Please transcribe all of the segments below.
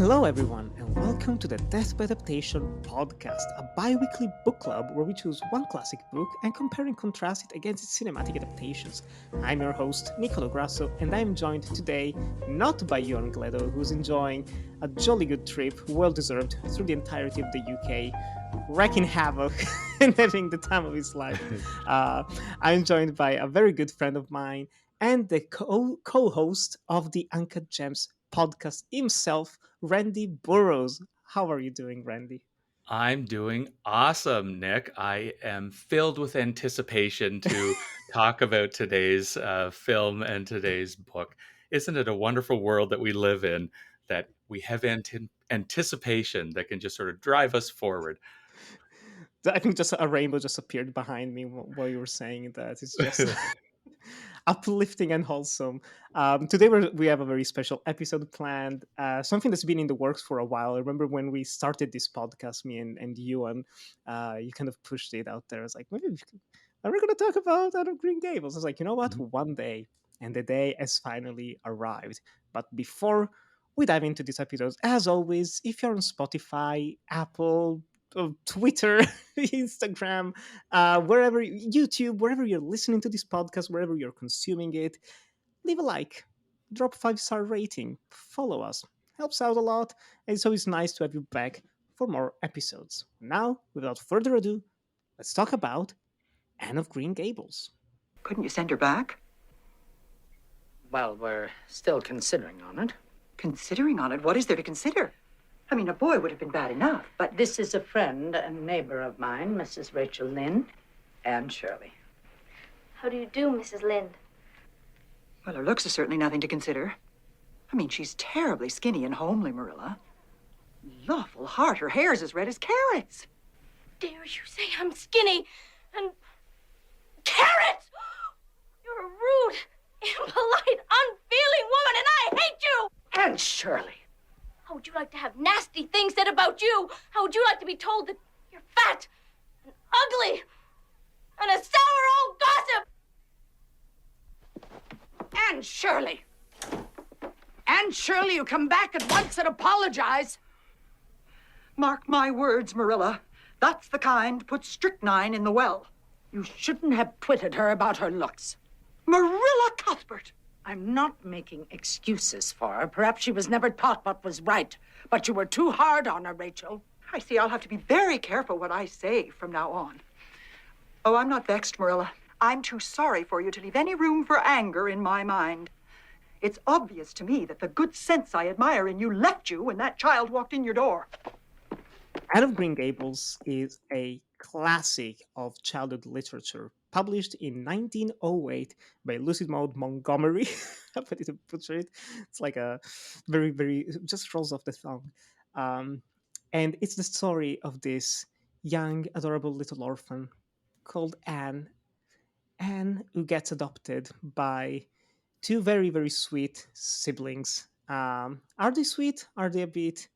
Hello, everyone, and welcome to the Death by Adaptation podcast, a bi weekly book club where we choose one classic book and compare and contrast it against its cinematic adaptations. I'm your host, Nicolò Grasso, and I'm joined today not by Johan Gledo, who's enjoying a jolly good trip, well deserved, through the entirety of the UK, wreaking havoc and having the time of his life. I'm joined by a very good friend of mine and the co-host of the Uncut Gems podcast himself, Randy Burrows. How are you doing, Randy? I'm doing awesome, Nick. I am filled with anticipation to talk about today's film and today's book. Isn't it a wonderful world that we live in, that we have anticipation that can just sort of drive us forward? I think just a rainbow just appeared behind me while you were saying that. It's just uplifting and wholesome. Today we have a very special episode planned, something that's been in the works for a while. I remember when we started this podcast, me and you, and you kind of pushed it out there. It's like, maybe are we going to talk about Anne of Green Gables? I was like, you know what? Mhm. One day. And the day has finally arrived. But before we dive into this episode, as always, if you're on Spotify, Apple, Twitter, Instagram, wherever, YouTube, wherever you're listening to this podcast, wherever you're consuming it, leave a like, drop 5-star rating, follow us. Helps out a lot, and it's always nice to have you back for more episodes. Now, without further ado, let's talk about Anne of Green Gables. Couldn't you send her back? Well, we're still considering on it. Considering on it? What is there to consider? I mean, a boy would have been bad enough, but This is a friend and neighbor of mine, Mrs. Rachel Lynde. and Shirley. How do you do, Mrs. Lynde? Well, her looks are certainly nothing to consider. I mean, she's terribly skinny and homely, Marilla. Lawful heart, her hair's as red as carrots. Dare you say I'm skinny and carrots? You're a rude, impolite, unfeeling woman, and I hate you! And Shirley. How would you like to have nasty things said about you? How would you like to be told that you're fat and ugly and a sour old gossip? And Shirley. And Shirley, you come back at once and apologize. Mark my words, Marilla. That's the kind puts strychnine in the well. You shouldn't have twitted her about her looks. Marilla Cuthbert! I'm not making excuses for her. Perhaps she was never taught what was right. But you were too hard on her, Rachel. I see I'll have to be very careful what I say from now on. Oh, I'm not vexed, Marilla. I'm too sorry for you to leave any room for anger in my mind. It's obvious to me that the good sense I admire in you left you when that child walked in your door. Anne of Green Gables is a classic of childhood literature, published in 1908 by Lucy Maud Montgomery. How funny to butcher it. It's like a very, very, just rolls off the tongue. Um, and it's the story of this young, adorable little orphan called Anne. Anne, who gets adopted by two very, very sweet siblings. Are they sweet? Are they a bit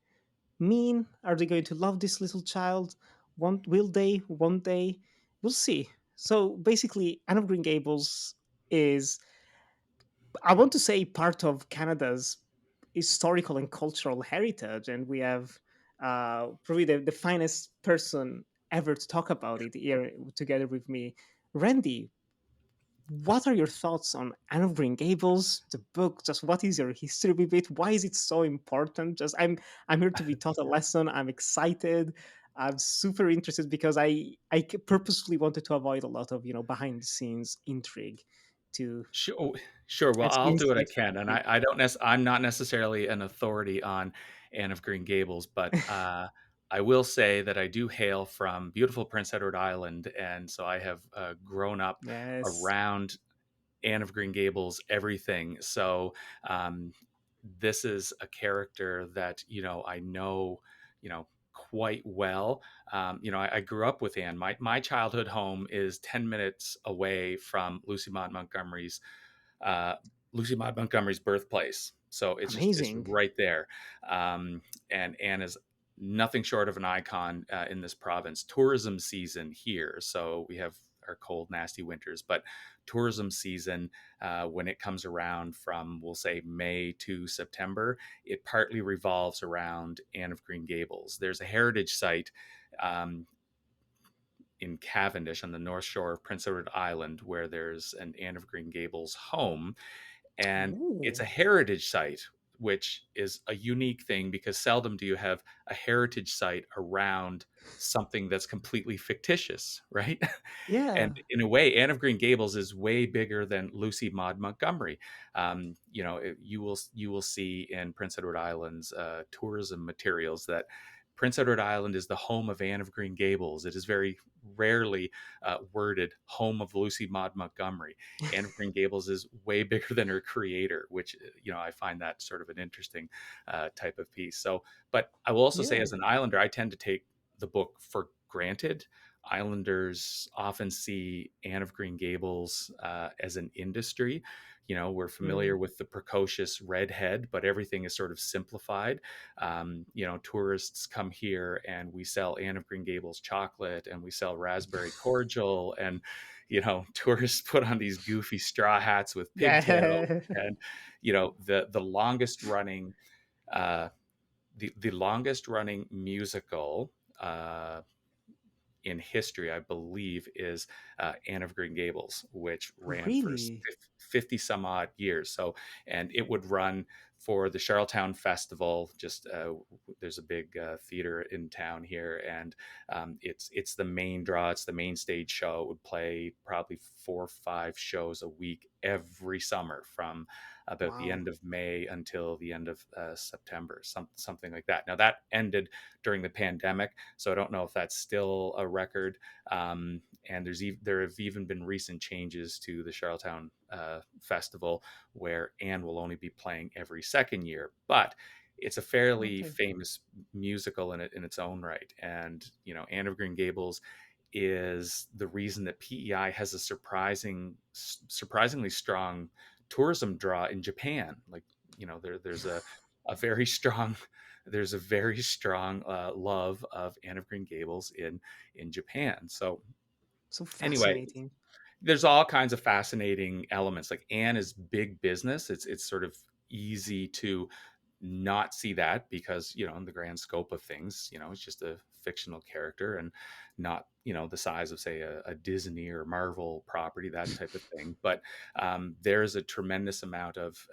mean? Are they going to love this little child? Will they? Won't they? We'll see. So basically, Anne of Green Gables is, I want to say, part of Canada's historical and cultural heritage, and we have probably the finest person ever to talk about it here together with me, Randy. What are your thoughts on Anne of Green Gables, the book? Just what is your history with it? Why is it so important? Just I'm here to be taught a lesson. I'm excited. I'm super interested because I purposefully wanted to avoid a lot of behind the scenes intrigue to Sure. Well, as I'll do what I insight. can, and I don't. I'm not necessarily an authority on Anne of Green Gables, but I will say that I do hail from beautiful Prince Edward Island, and so I have grown up Yes, around Anne of Green Gables everything. So this is a character that I know quite well. I grew up with Anne. My childhood home is 10 minutes away from uh, Lucy Maud Montgomery's birthplace. So it's amazing. right there. And Anne is nothing short of an icon in this province. Tourism season here, so we have our cold, nasty winters. But tourism season, when it comes around from, we'll say, May to September, it partly revolves around Anne of Green Gables. There's a heritage site um, in Cavendish on the north shore of Prince Edward Island where there's an Anne of Green Gables home, and it's a Ooh. heritage site, which is a unique thing because seldom do you have a heritage site around something that's completely fictitious, right? And Yeah. in a way, Anne of Green Gables is way bigger than Lucy Maud Montgomery. You will see in Prince Edward Island's tourism materials that Prince Edward Island is the home of Anne of Green Gables. It is very rarely worded home of Lucy Maud Montgomery. Anne of Green Gables is way bigger than her creator, which I find that sort of an interesting type of piece. So, but I will also say, Yeah. as an Islander, I tend to take the book for granted. Islanders often see Anne of Green Gables as an industry. We're familiar Mm. with the precocious redhead, but everything is sort of simplified. Tourists come here and we sell Anne of Green Gables chocolate and we sell raspberry cordial, and tourists put on these goofy straw hats with pigtails, Yeah. and the longest running uh, the longest running musical in history, I believe, is Anne of Green Gables, which ran for Really? 50 some odd years. So, and it would run for the Charlottetown Festival. Just there's a big theater in town here, and it's the main draw. It's the main stage show. It would play probably 4 or 5 shows a week every summer from about the Wow. end of May until the end of September, something like that. Now that ended during the pandemic, so I don't know if that's still a record. And there have even been recent changes to the Charlottetown Festival where Anne will only be playing every second year, but it's a fairly Okay. famous musical in its own right. And Anne of Green Gables is the reason that PEI has a surprisingly strong tourism draw in Japan. Like, there's a very strong there's a very strong love of Anne of Green Gables in Japan. So So anyway, fascinating. there's all kinds of fascinating elements. Like, Anne is big business. It's sort of easy to not see that because in the grand scope of things, it's just a fictional character and not the size of, say, a Disney or Marvel property, that type of thing. But there's a tremendous amount of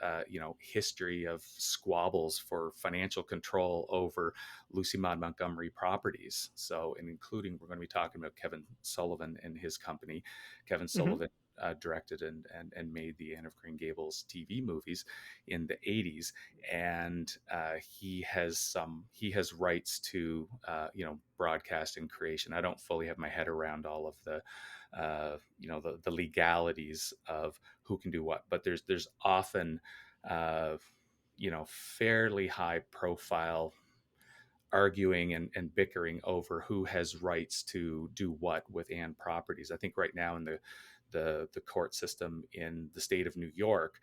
history of squabbles for financial control over Lucy Maud Montgomery properties. So, and including, we're going to be talking about Kevin Sullivan and his company. Kevin Hmm. Sullivan directed and made the Anne of Green Gables TV movies in the 80s, and he has rights to broadcast and creation. I don't fully have my head around all of the legalities of who can do what, but there's often uh, fairly high profile arguing and bickering over who has rights to do what with Anne properties. I think right now in the court system in the state of New York,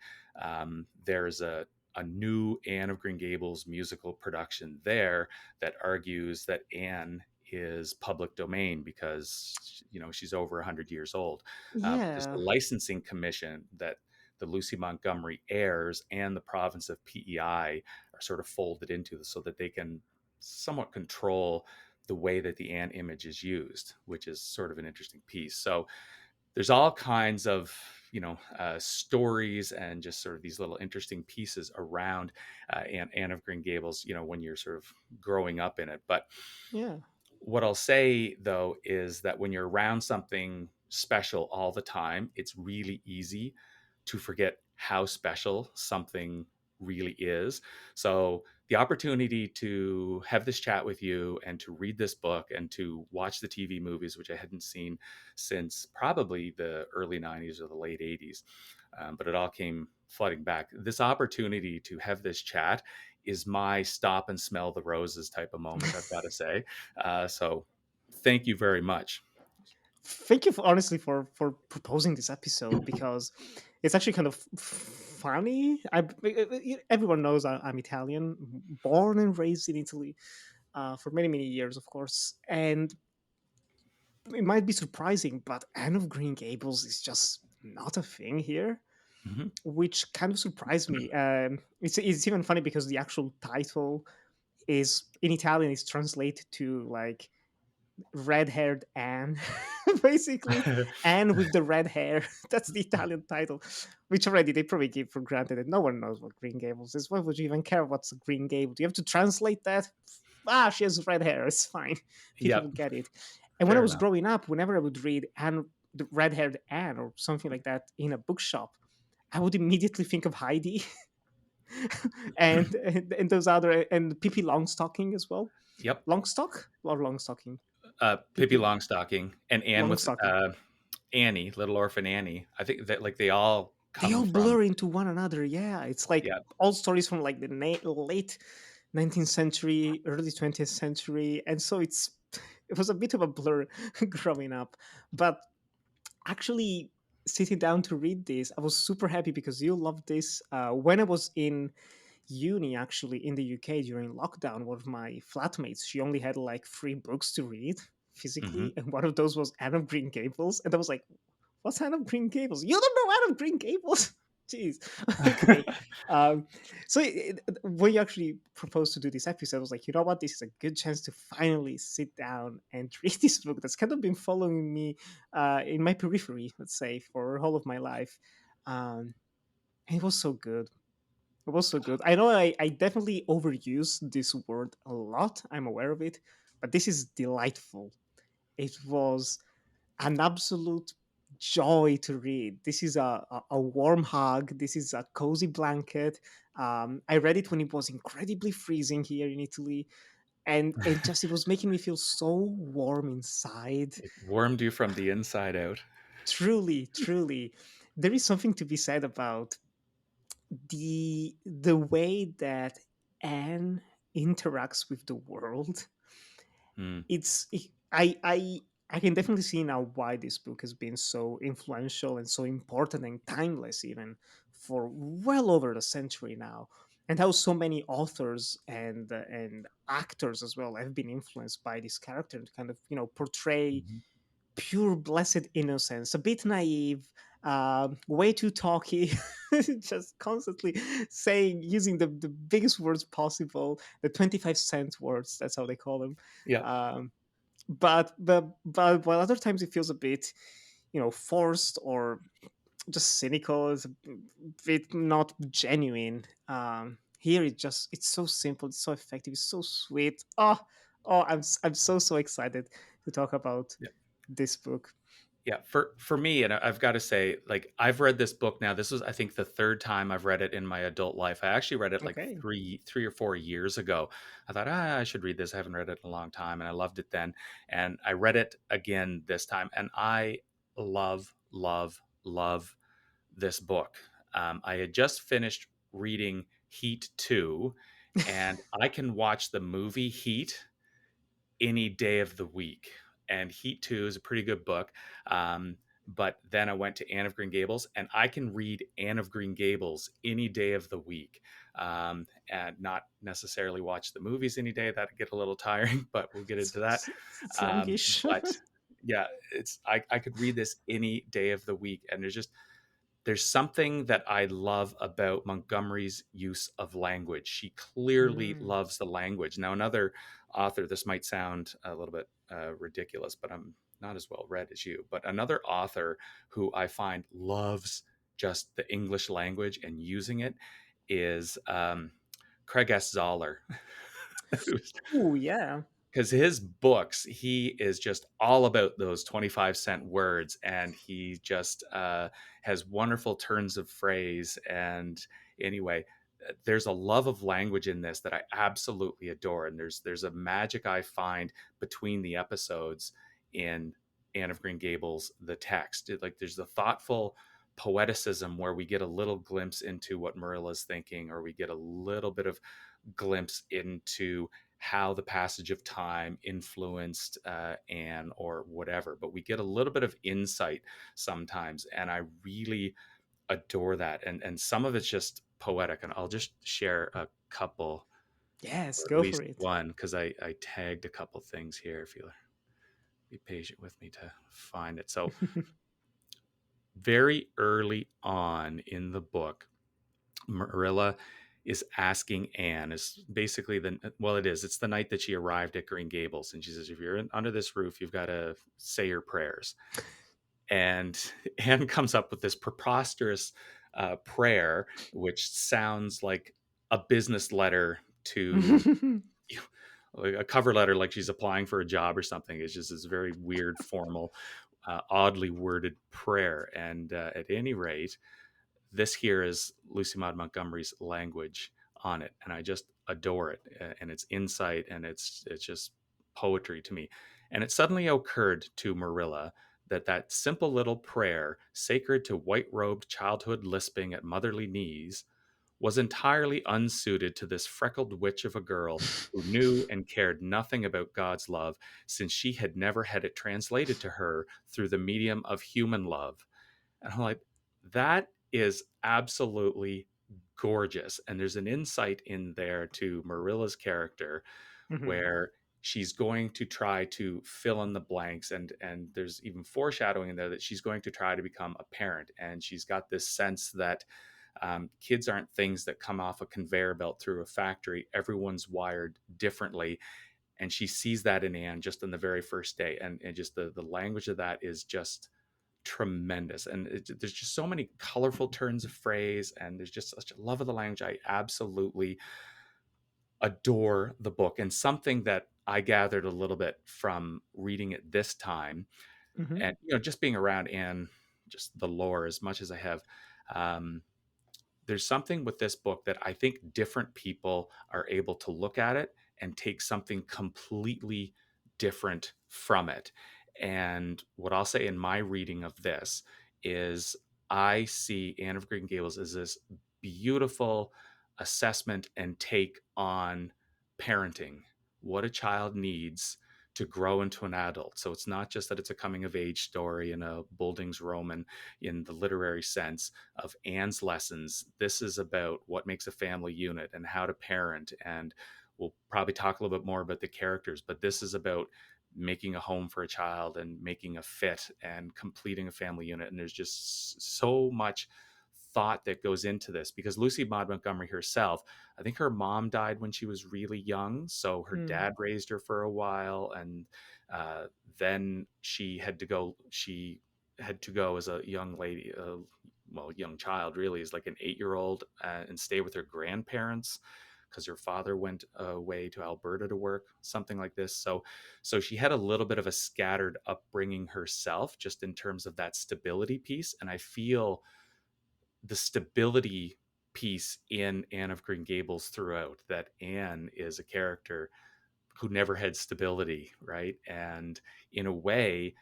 there's a new Anne of Green Gables musical production there that argues that Anne is public domain because she's over 100 years old. But there's a Yeah. licensing commission that the Lucy Montgomery heirs and the province of PEI are sort of folded into this so that they can somewhat control the way that the Anne image is used, which is sort of an interesting piece. So there's all kinds of stories and just sort of these little interesting pieces around Anne of Green Gables, when you're sort of growing up in it. But Yeah. what I'll say though is that when you're around something special all the time, it's really easy to forget how special something really is. So the opportunity to have this chat with you and to read this book and to watch the TV movies, which I hadn't seen since probably the early 90s or the late 80s, but it all came flooding back. This opportunity to have this chat is my stop and smell the roses type of moment, I've got to say. So thank you very much. Thank you honestly for proposing this episode because it's actually kind of funny. Everyone knows I'm Italian, born and raised in Italy for many years, of course, and it might be surprising, but Anne of Green Gables is just not a thing here, Mhm. which kind of surprised me. It's even funny because the actual title is in Italian is translated to like red-haired Anne, basically Anne with the red hair. That's the Italian title, which already they probably give for granted that no one knows what Green Gables is. Why would you even care what's a Green Gable? Do you have to translate that? Ah, she has red hair. It's fine. People will Yep, get it. And when I fair was enough. growing up, whenever I would read Anne, the red-haired Anne, or something like that in a bookshop, I would immediately think of Heidi and those other and Pippi Longstocking as well. Yep. Longstock or Longstocking? Pippi Pippi Longstocking and Anne with Longstocking. Annie, Little Orphan Annie. I think that like they all They come all from. blur into one another. Yeah, it's like Yeah. all stories from like the late 19th century, early 20th century, and so it was a bit of a blur growing up. But actually, sitting down to read this, I was super happy because you loved this. When I was in uni, actually in the UK during lockdown, one of my flatmates, she only had like 3 books to read Hmm. physically, and one of those was Anne of Green Gables, and I was like, what's Anne of Green Gables? You don't know Anne of Green Gables? Jeez. Okay. Um, so when you actually proposed to do this episode, I was like, you know what? This is a good chance to finally sit down and read this book that's kind of been following me in my periphery, let's say, for all of my life. And it was so good. It was so good. I know I definitely overuse this word a lot. I'm aware of it, but this is delightful. It was an absolute joy to read. This is a warm hug. This is a cozy blanket. I read it when it was incredibly freezing here in Italy, and it was making me feel so warm inside. It warmed you from the inside out. Truly, truly, there is something to be said about the way that Anne interacts with the world. Mm. I can definitely see now why this book has been so influential and so important and timeless even for well over a century now, and how so many authors and actors as well have been influenced by this character to kind of portray Mhm. pure blessed innocence, a bit naive, way too talky, just constantly saying, using the biggest words possible, the 25-cent words, that's how they call them. Yeah. Um, but while other times it feels a bit, forced or just cynical, it's a bit not genuine. Here it's so simple, it's so effective, it's so sweet. I'm so excited to talk about this book. Yeah, for me, and I've got to say, like I've read this book now. This was, I think, the third time I've read it in my adult life. I actually read it like Okay. three or 4 years ago. I thought, I should read this. I haven't read it in a long time, and I loved it then. And I read it again this time, and I love, love, love this book. I had just finished reading Heat 2, and I can watch the movie Heat any day of the week. And Heat 2 is a pretty good book. But then I went to Anne of Green Gables, and I can read Anne of Green Gables any day of the week, and not necessarily watch the movies any day. That'd get a little tiring, but we'll get into that. It's longish. But yeah, I could read this any day of the week, and there's something that I love about Montgomery's use of language. She clearly Mm. loves the language. Now, another author, this might sound a little bit ridiculous, but I'm not as well read as you. But another author who I find loves just the English language and using it is Craig S. Zoller. Oh yeah. Because his books, he is just all about those 25-cent words, and he just has wonderful turns of phrase. And anyway, there's a love of language in this that I absolutely adore, and there's a magic I find between the episodes in Anne of Green Gables, the text. Like there's the thoughtful poeticism where we get a little glimpse into what Marilla's thinking, or we get a little bit of glimpse into how the passage of time influenced Anne or whatever. But we get a little bit of insight sometimes, and I really adore that. And some of it's just poetic, and I'll just share a couple, Yes, or at go for least it. one, because I tagged a couple things here. If you be patient with me to find it. So very early on in the book, Marilla is asking Anne, is basically it's the night that she arrived at Green Gables, and she says, if you're under this roof, you've got to say your prayers. And Anne comes up with this preposterous prayer, which sounds like a business letter to like a cover letter, like she's applying for a job or something. It's just this very weird, formal, oddly worded prayer. And at any rate, this here is Lucy Maud Montgomery's language on it, and I just adore it. And its insight, and it's just poetry to me. And it suddenly occurred to Marilla that that simple little prayer, sacred to white-robed childhood lisping at motherly knees, was entirely unsuited to this freckled witch of a girl who knew and cared nothing about God's love, since she had never had it translated to her through the medium of human love. And I'm like, that is absolutely gorgeous. And there's an insight in there to Marilla's character Mhm. where she's going to try to fill in the blanks, and there's even foreshadowing in there that she's going to try to become a parent, and she's got this sense that kids aren't things that come off a conveyor belt through a factory. Everyone's wired differently, and she sees that in Anne just in the very first day, and just the language of that is just tremendous. And there's just so many colorful turns of phrase, and there's just such a love of the language. I absolutely adore the book, and something that I gathered a little bit from reading it this time, Mhm. and just being around Anne, just the lore as much as I have. um, there's something with this book that I think different people are able to look at it and take something completely different from it. And what I'll say in my reading of this is I see Anne of Green Gables as this beautiful assessment and take on parenting, what a child needs to grow into an adult. So it's not just that it's a coming of age story in a Boulding's Roman in the literary sense of Anne's lessons. This is about what makes a family unit and how to parent. And we'll probably talk a little bit more about the characters, but this is about making a home for a child and making a fit and completing a family unit. And there's just so much thought that goes into this because Lucy Maud Montgomery herself, I think her mom died when she was really young. So her Mm. dad raised her for a while. And then she had to go as a young lady, young child really, is like an 8-year-old, and stay with her grandparents because her father went away to Alberta to work, something like this. So she had a little bit of a scattered upbringing herself, just in terms of that stability piece. And I feel the stability piece in Anne of Green Gables throughout, that Anne is a character who never had stability, right? And in a way,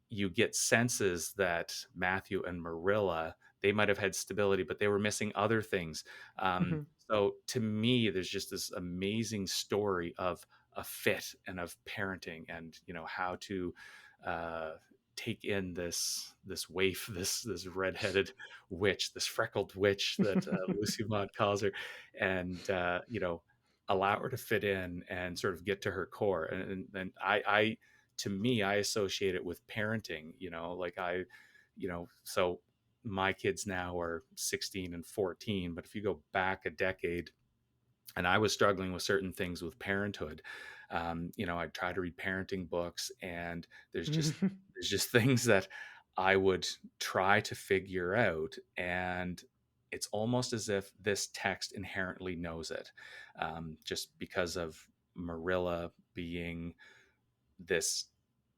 you get senses that Matthew and Marilla, they might have had stability, but they were missing other things. Mhm. So to me, there's just this amazing story of a fit and of parenting, and how to uh, take in this waif, this redheaded witch, this freckled witch that Lucy Maud calls her, and allow her to fit in and sort of get to her core. And I to me, I associate it with parenting, like so my kids now are 16 and 14, but if you go back a decade and I was struggling with certain things with parenthood, I'd try to read parenting books, and there's just things that I would try to figure out, and it's almost as if this text inherently knows it, just because of Marilla being this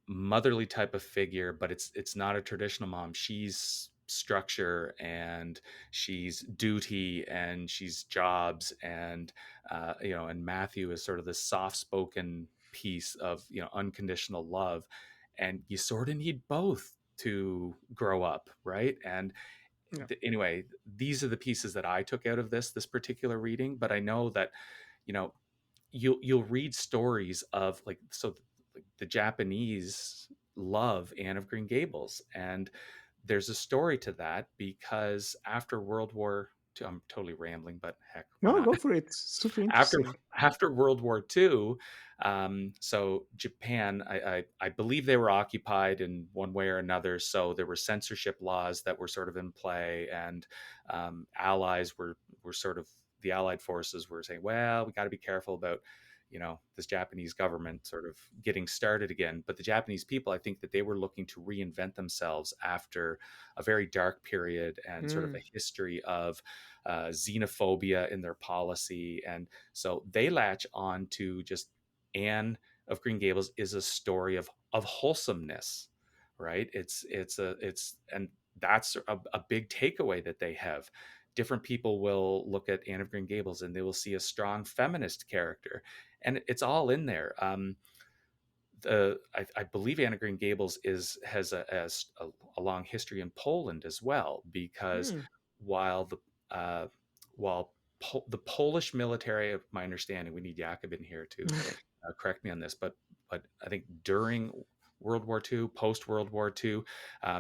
motherly type of figure, but it's not a traditional mom. She's structure, and she's duty, and she's jobs, and and Matthew is sort of the soft spoken piece of unconditional love, and you sort of need both to grow up, right? And Yeah. anyway, these are the pieces that I took out of this particular reading. But I know that you know you'll read stories of like the Japanese love Anne of Green Gables, and there's a story to that because after World War. I'm totally rambling, but heck, why No, not? go for it. Super after interesting. after World War II, so Japan, I believe they were occupied in one way or another. So there were censorship laws that were sort of in play, and allies were sort of the Allied forces were saying, well, we got to be careful about this Japanese government sort of getting started again. But the Japanese people, I think that they were looking to reinvent themselves after a very dark period and sort of Mm. a history of xenophobia in their policy. And so they latch on to just Anne of Green Gables is a story of wholesomeness, right? It's and that's a big takeaway that they have. Different people will look at Anne of Green Gables and they will see a strong feminist character, and it's all in there. I believe Anne of Green Gables has a long history in Poland as well, because Mm. while the uh, while the Polish military, of my understanding, we need Jakob in here to correct me on this, but I think during World War II, post World War II,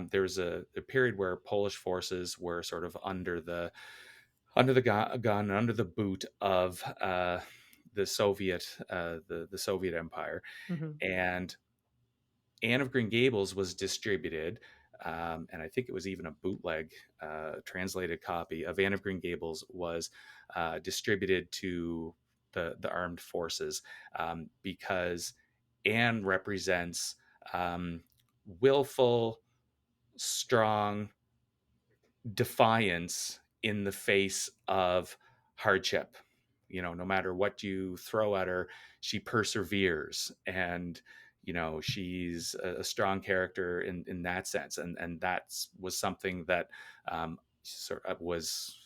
there's a period where Polish forces were sort of under the gun, under the boot of the the Soviet Empire, Mhm. and Anne of Green Gables was distributed, and I think it was even a bootleg translated copy of Anne of Green Gables was distributed to the armed forces, because Anne represents willful, strong defiance in the face of hardship. No matter what you throw at her, she perseveres, and she's a strong character in that sense. And that was something that sort of was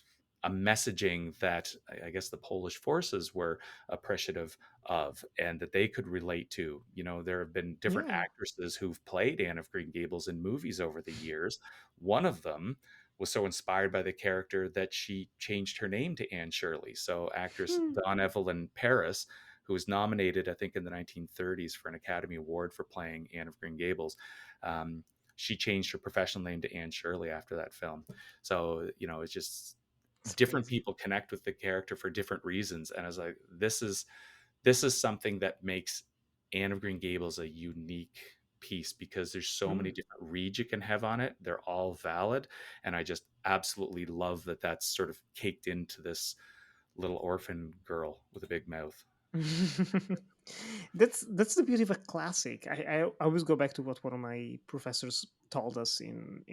a messaging that I guess the Polish forces were appreciative of, and that they could relate to. There have been different Yeah. actresses who've played Anne of Green Gables in movies over the years. One of them was so inspired by the character that she changed her name to Anne Shirley. So actress Hmm. Dawn Evelyn Paris, who was nominated, I think, in the 1930s for an Academy Award for playing Anne of Green Gables, she changed her professional name to Anne Shirley after that film. So it's just It's different amazing. people connect with the character for different reasons, and I was like, this is something that makes Anne of Green Gables a unique piece, because there's so many Mm. different reads you can have on it. They're all valid, and I just absolutely love that that's sort of caked into this little orphan girl with a big mouth. That's the beauty of a classic. I always go back to what one of my professors told us in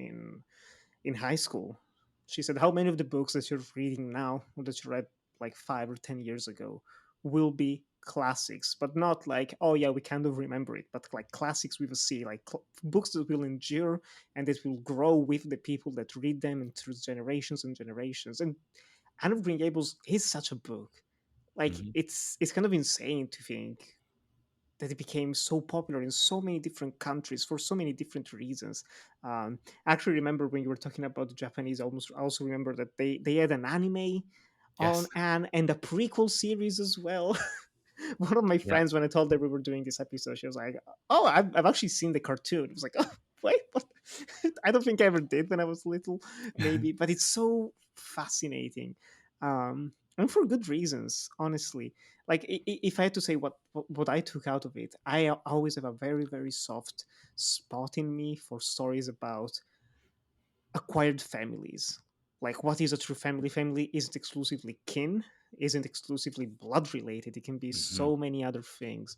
high school. She said, "How many of the books that you're reading now, or that you read like 5 or 10 years ago, will be classics, but not like, oh yeah, we kind of remember it, but like classics with a C, like books that will endure and that will grow with the people that read them and through generations and generations." And Anne of Green Gables is such a book. Like Mhm. it's kind of insane to think that it became so popular in so many different countries for so many different reasons. I actually remember when you were talking about the Japanese. I also remember that they had an anime on Yes. Anne and a prequel series as well. One of my Yeah. friends, when I told her we were doing this episode, she was like, "Oh, I've actually seen the cartoon." It was like, "Oh, wait, what?" I don't think I ever did when I was little, maybe, but it's so fascinating, and for good reasons, honestly. Like, if I had to say what I took out of it, I always have a very very soft spot in me for stories about acquired families. Like, what is a true family? Family isn't exclusively kin, isn't exclusively blood related. It can be Mhm. so many other things.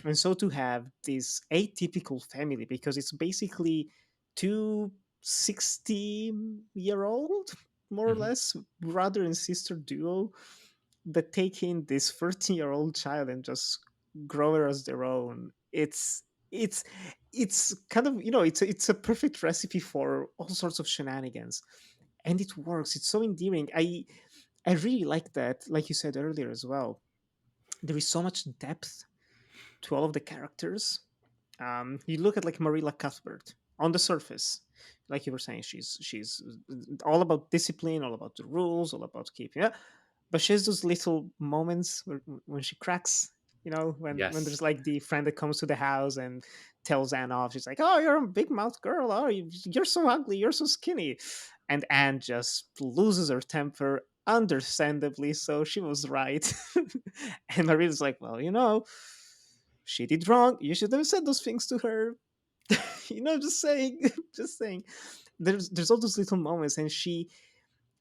And so to have this atypical family, because it's basically two 60-year-old, more or Mhm. less, brother and sister duo that take in this 13-year-old child and just grow her as their own. It's it's kind of, it's a perfect recipe for all sorts of shenanigans, and it works. It's so endearing. I really like that, like you said earlier as well. There is so much depth to all of the characters. You look at like Marilla Cuthbert on the surface, like you were saying, she's all about discipline, all about the rules, all about keeping. Yeah, but she has those little moments when she cracks. When Yes. there's like the friend that comes to the house and tells Anne off. She's like, "Oh, you're a big mouth girl. Oh, you're so ugly. You're so skinny," and Anne just loses her temper. understandably so. She was right. And Marilla's like, well, she did wrong. You should have said those things to her. Just saying, just saying. There's all those little moments, and she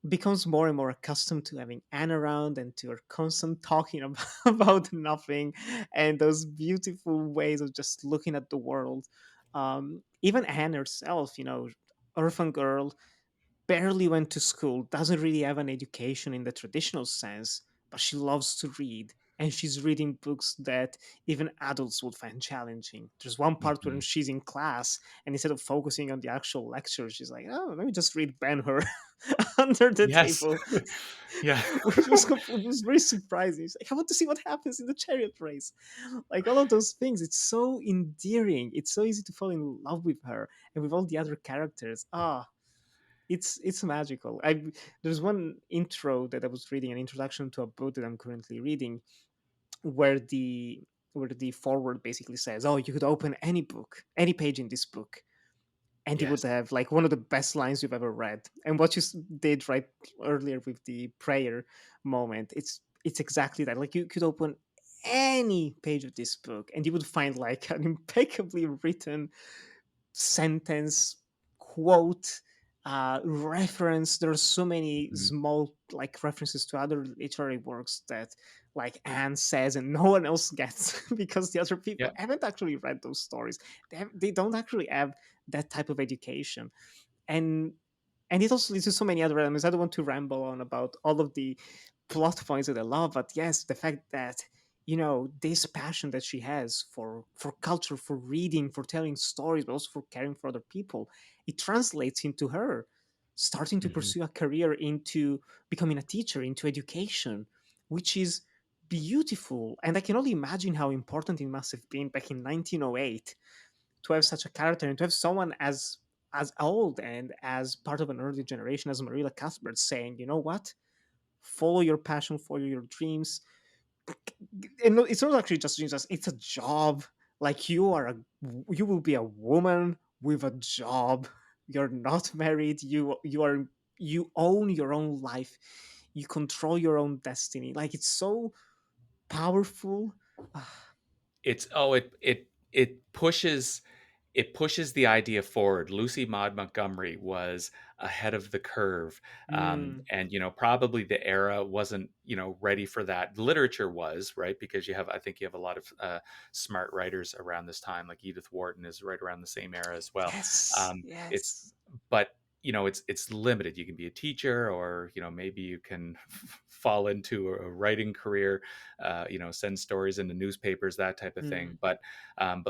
becomes more and more accustomed to having Anne around and to her constant talking about, about nothing and those beautiful ways of just looking at the world. Even Anne herself, orphan girl, barely went to school, doesn't really have an education in the traditional sense, but she loves to read. And she's reading books that even adults would find challenging. There's one part when Mhm. she's in class, and instead of focusing on the actual lecture, she's like, "Oh, let me just read Ben Hur under the Yes. table," Yeah. which was very surprising. She's like, "I want to see what happens in the chariot race." Like all of those things, it's so endearing. It's so easy to fall in love with her and with all the other characters. It's magical. There's one intro that I was reading, an introduction to a book that I'm currently reading, where the forward basically says, "Oh, you could open any book, any page in this book, and it would Yes. have like one of the best lines you've ever read." And what you did right earlier with the prayer moment, it's exactly that. Like you could open any page of this book, and you would find like an impeccably written sentence, quote, reference. There are so many Mhm. small like references to other literary works that like Anne says and no one else gets because the other people Yeah. haven't actually read those stories. They don't actually have that type of education. And it also leads to so many other elements. I don't want to ramble on about all of the plot points that I love, but yes, the fact that this passion that she has for culture, for reading, for telling stories, but also for caring for other people, it translates into her starting to Mhm. pursue a career into becoming a teacher, into education, which is beautiful. And I can only imagine how important it must have been back in 1908 to have such a character and to have someone as old and as part of an early generation as Marilla Cuthbert saying, you know what, follow your passion, follow your dreams. And it's not actually just dreams; it's a job. Like you will be a woman with a job. You're not married. You own your own life. You control your own destiny. Like it's so powerful. Ah, It's oh, it pushes the idea forward. Lucy Maud Montgomery was ahead of the curve, mm, and probably the era wasn't ready for that. Literature was right because I think you have a lot of smart writers around this time, like Edith Wharton is right around the same era as well. yes, It's yes. but it's limited. You can be a teacher, or maybe you can fall into a writing career, send stories into newspapers, that type of thing. Mm, But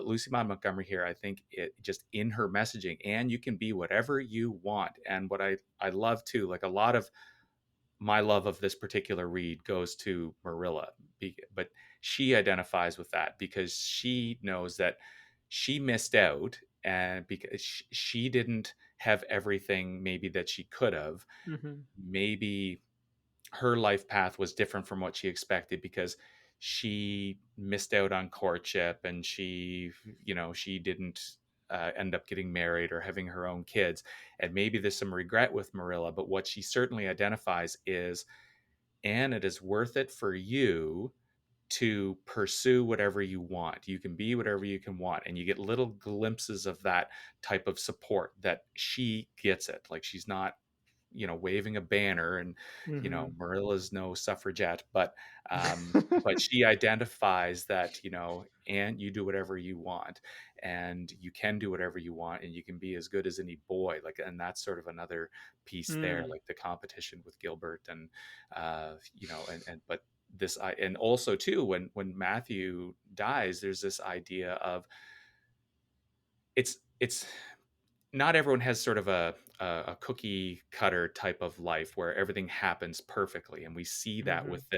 Lucy Maud Montgomery here, I think it just in her messaging, and you can be whatever you want. And what I love too, like a lot of my love of this particular read goes to Marilla, but she identifies with that because she knows that she missed out, and because she didn't have everything maybe that she could have. mhm, Maybe her life path was different from what she expected because she missed out on courtship, and she didn't end up getting married or having her own kids. And maybe there's some regret with Marilla, but what she certainly identifies is, and it is worth it for you to pursue whatever you want. You can be whatever you can want. And you get little glimpses of that type of support that she gets it. Like she's not waving a banner, and mhm. Marilla's no suffragette, but she identifies that and you do whatever you want, and you can do whatever you want, and you can be as good as any boy. Like, and that's sort of another piece there, Mm, like the competition with Gilbert, and and but this I and also too, when Matthew dies, there's this idea of it's not everyone has sort of a cookie cutter type of life where everything happens perfectly, and we see that mhm, with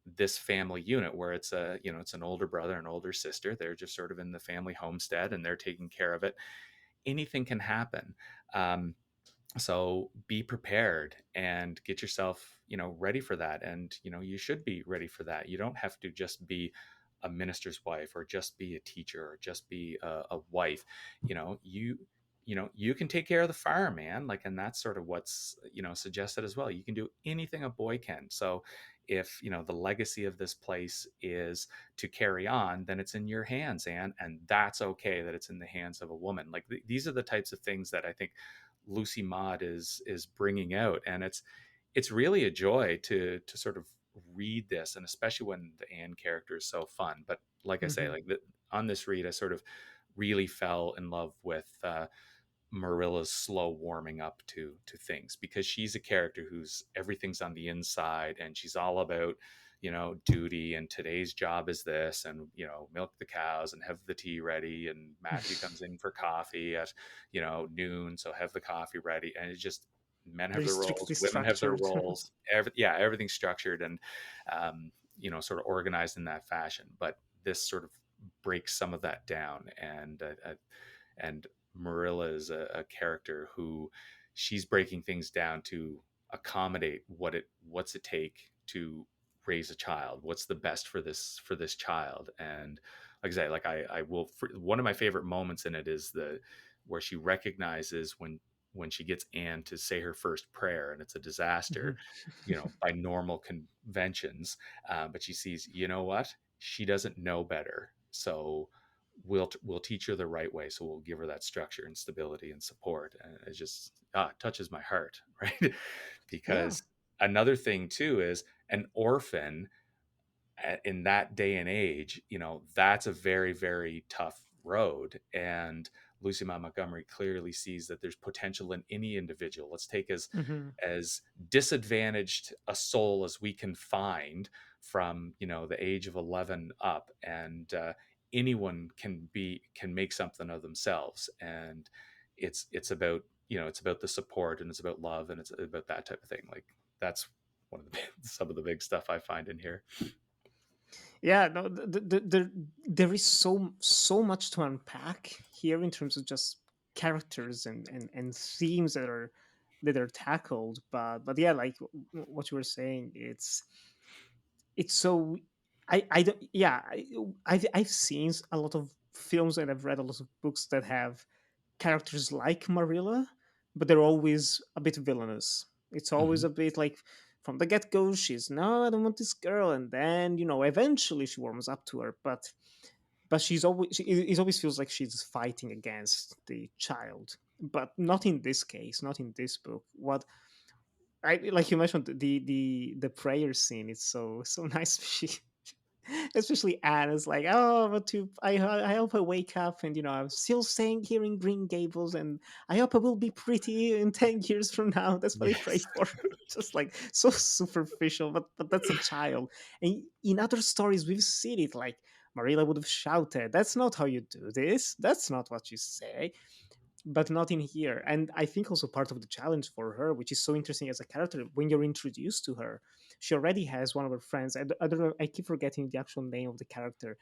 this family unit where it's an older brother and older sister. They're just sort of in the family homestead, and they're taking care of it. Anything can happen. um, so be prepared and get yourself ready for that, and you should be ready for that. You don't have to just be a minister's wife, or just be a teacher, or just be a wife. You you can take care of the farm, man. Like, and that's sort of what's, suggested as well. You can do anything a boy can. So if, the legacy of this place is to carry on, then it's in your hands, Anne. And that's okay that it's in the hands of a woman. Like these are the types of things that I think Lucy Maud is bringing out. And it's really a joy to sort of read this, and especially when the Anne character is so fun. But like I say, Hmm. like on this read, I sort of really fell in love with Marilla's slow warming up to things, because she's a character who's everything's on the inside, and she's all about duty, and today's job is this, and milk the cows and have the tea ready, and Matthew comes in for coffee at noon, so have the coffee ready. And it's just, men have Very their roles, strictly women have their structured. roles, everything's structured and sort of organized in that fashion. But this sort of breaks some of that down. And Marilla is a character who, she's breaking things down to accommodate what's it take to raise a child, what's the best for this child. And like I say, like I will, one of my favorite moments in it is the where she recognizes when she gets Anne to say her first prayer, and it's a disaster, Mhm. by normal conventions. But she sees, you know what, she doesn't know better, so we'll teach her the right way. So we'll give her that structure and stability and support. And it just touches my heart, right? Yeah. Because another thing too is an orphan in that day and age, that's a very, very tough road. And Lucy Maud Montgomery clearly sees that there's potential in any individual. Let's take Hmm. as disadvantaged a soul as we can find from the age of 11 up, and anyone can make something of themselves. And it's about it's about the support, and it's about love, and it's about that type of thing. Like, that's one of the some of the big stuff I find in here. Yeah, no, there is so much to unpack here in terms of just characters and themes that are tackled. But yeah, like what you were saying, it's so I don't yeah I've seen a lot of films and I've read a lot of books that have characters like Marilla, but they're always a bit villainous. It's always Hmm. a bit like from the get go, she's no, I don't want this girl, and then eventually she warms up to her, but it always feels like she's fighting against the child. But not in this case, not in this book. What I like you mentioned the prayer scene. It's so nice. She especially Anne is like, oh, but I hope I wake up and I'm still staying here in Green Gables, and I hope I will be pretty in 10 years from now. That's what I pray Yes. for. Just like so superficial, but that's a child. And in other stories, we've seen it. Like Marilla would have shouted, "That's not how you do this. That's not what you say." But not in here. And I think also part of the challenge for her, which is so interesting as a character, when you're introduced to her, she already has one of her friends. I don't know, I keep forgetting the actual name of the character.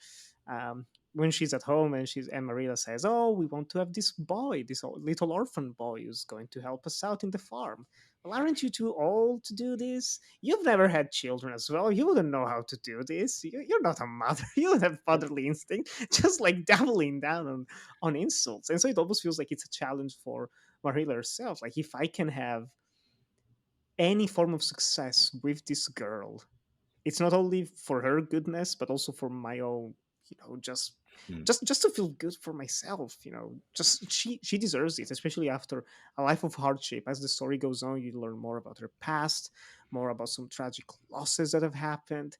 When she's at home and Marilla says, "Oh, we want to have this boy, this little orphan boy who's going to help us out in the farm." Well, aren't you too old to do this? You've never had children as well. You wouldn't know how to do this. You're not a mother. You don't have fatherly instinct. Just like doubling down on insults. And so it almost feels like it's a challenge for Marilla herself. Like, if I can have any form of success with this girl, it's not only for her goodness, but also for my own, just Mm. just to feel good for myself. Just she deserves it, especially after a life of hardship. As the story goes on, you learn more about her past, more about some tragic losses that have happened,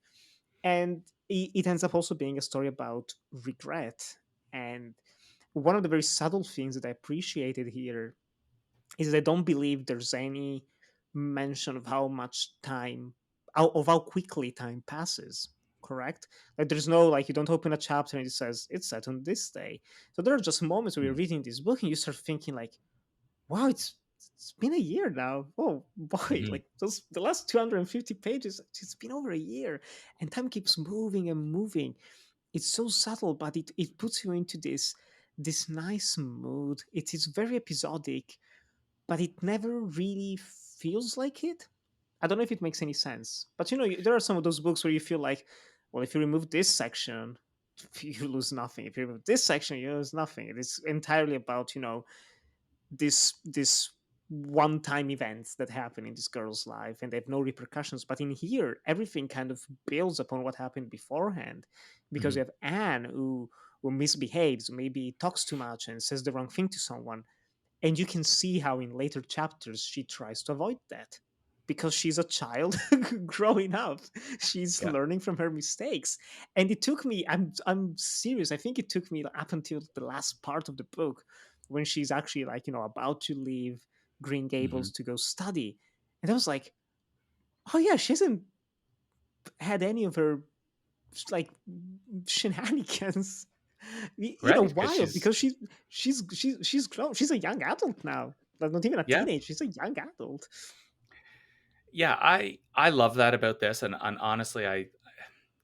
and it ends up also being a story about regret. And one of the very subtle things that I appreciated here is that I don't believe there's any mention of how much time, of how quickly time passes. Correct? Like, there's no, like, you don't open a chapter and it says it's set on this day. So there are just moments where you're Mm. reading this book and you start thinking like, wow, it's been a year now. Oh boy, Mhm. like those the last 250 pages, it's been over a year, and time keeps moving and moving. It's so subtle, but it puts you into this nice mood. It is very episodic, but it never really feels like it. I don't know if it makes any sense, but there are some of those books where you feel like, well, if you remove this section, you lose nothing. If you remove this section, you lose nothing. It is entirely about this one time events that happen in this girl's life and they have no repercussions. But in here, everything kind of builds upon what happened beforehand, because Hmm. you have Anne who misbehaves, maybe talks too much and says the wrong thing to someone, and you can see how in later chapters she tries to avoid that, because she's a child growing up. She's Yeah. learning from her mistakes. And it took me, I'm serious, I think it took me up until the last part of the book, when she's actually, like, about to leave Green Hmm. Gables to go study. And I was like, oh yeah, she hasn't had any of her, like, shenanigans in a Right, because while, she's because she's grown. She's a young adult now. Like, not even a yeah. teenage. She's a young adult. Yeah, I love that about this, and honestly,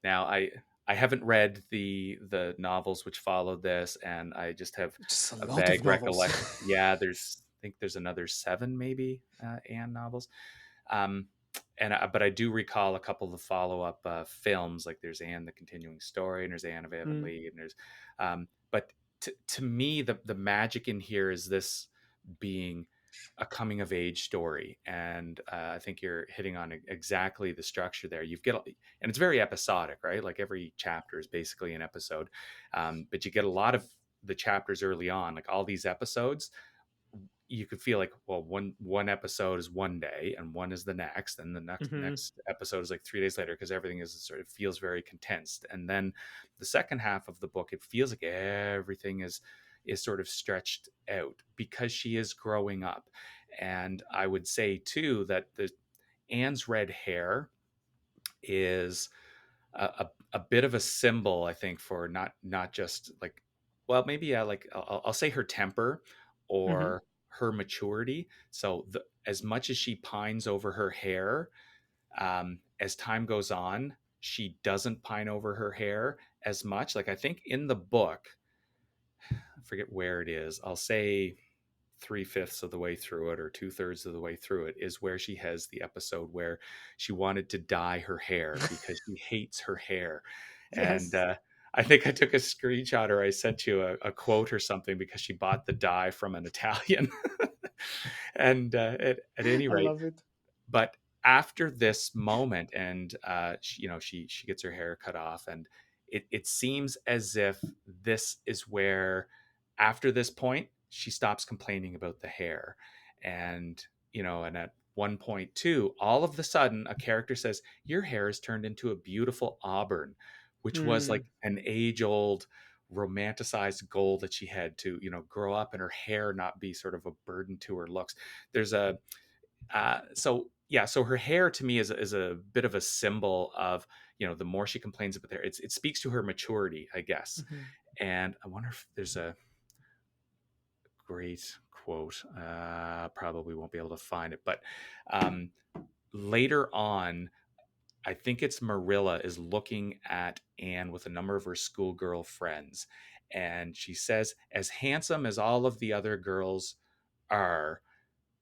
now I haven't read the novels which followed this, and I just have Just a a lot of vague novels. recollection. Yeah, I think there's another 7 maybe, Anne novels. Um, but I do recall a couple of the follow-up films, like there's Anne the Continuing Story, and there's Anne of Mm, Avonlea, and but to me the magic in here is this being a coming of age story, and I think you're hitting on exactly the structure there. And it's very episodic, right? Like every chapter is basically an episode, but you get a lot of the chapters early on, like all these episodes you could feel like, well, one episode is one day and one is the next, and the next hmm next episode is like 3 days later, because everything is sort of feels very condensed. And then the second half of the book, it feels like everything is sort of stretched out because she is growing up. And I would say too that the Anne's red hair is a bit of a symbol, I think, for not just like, well, maybe yeah, like I'll say her temper hmm or her maturity. So as much as she pines over her hair, as time goes on, she doesn't pine over her hair as much. Like I think in the book, I forget where it is. I'll say 3/5 of the way through it or 2/3 of the way through it is where she has the episode where she wanted to dye her hair because she hates her hair. And Yes, I think I took a screenshot or I sent you a quote or something because she bought the dye from an Italian. And at any I rate, love it. but after this moment, and she gets her hair cut off, and it seems as if this is where, after this point, she stops complaining about the hair. And and at one point too, all of the sudden a character says, your hair has turned into a beautiful auburn, which was Mm, like an age old romanticized goal that she had to grow up and her hair not be sort of a burden to her looks. There's a so yeah, so her hair to me is a bit of a symbol of, the more she complains about hair, it speaks to her maturity, I guess. mhm, And I wonder if there's a great quote. Probably won't be able to find it, but um, later on, I think it's Marilla is looking at Anne with a number of her schoolgirl friends, and she says, "As handsome as all of the other girls are,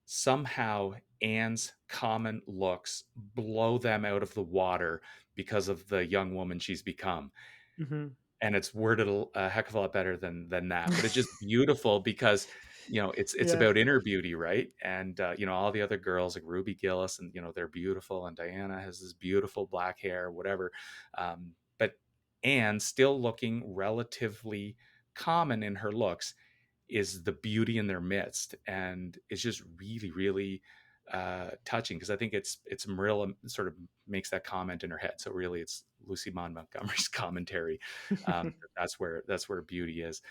somehow Anne's common looks blow them out of the water because of the young woman she's become." mhm. And it's worded a heck of a lot better than that, but it's just beautiful because it's Yeah. about inner beauty, right? And all the other girls like Ruby Gillis, and they're beautiful, and Diana has this beautiful black hair, whatever. But Anne, still looking relatively common in her looks, is the beauty in their midst, and it's just really, really touching, because I think it's Marilla sort of makes that comment in her head. So really, it's Lucy Maud Montgomery's commentary. That's where beauty is.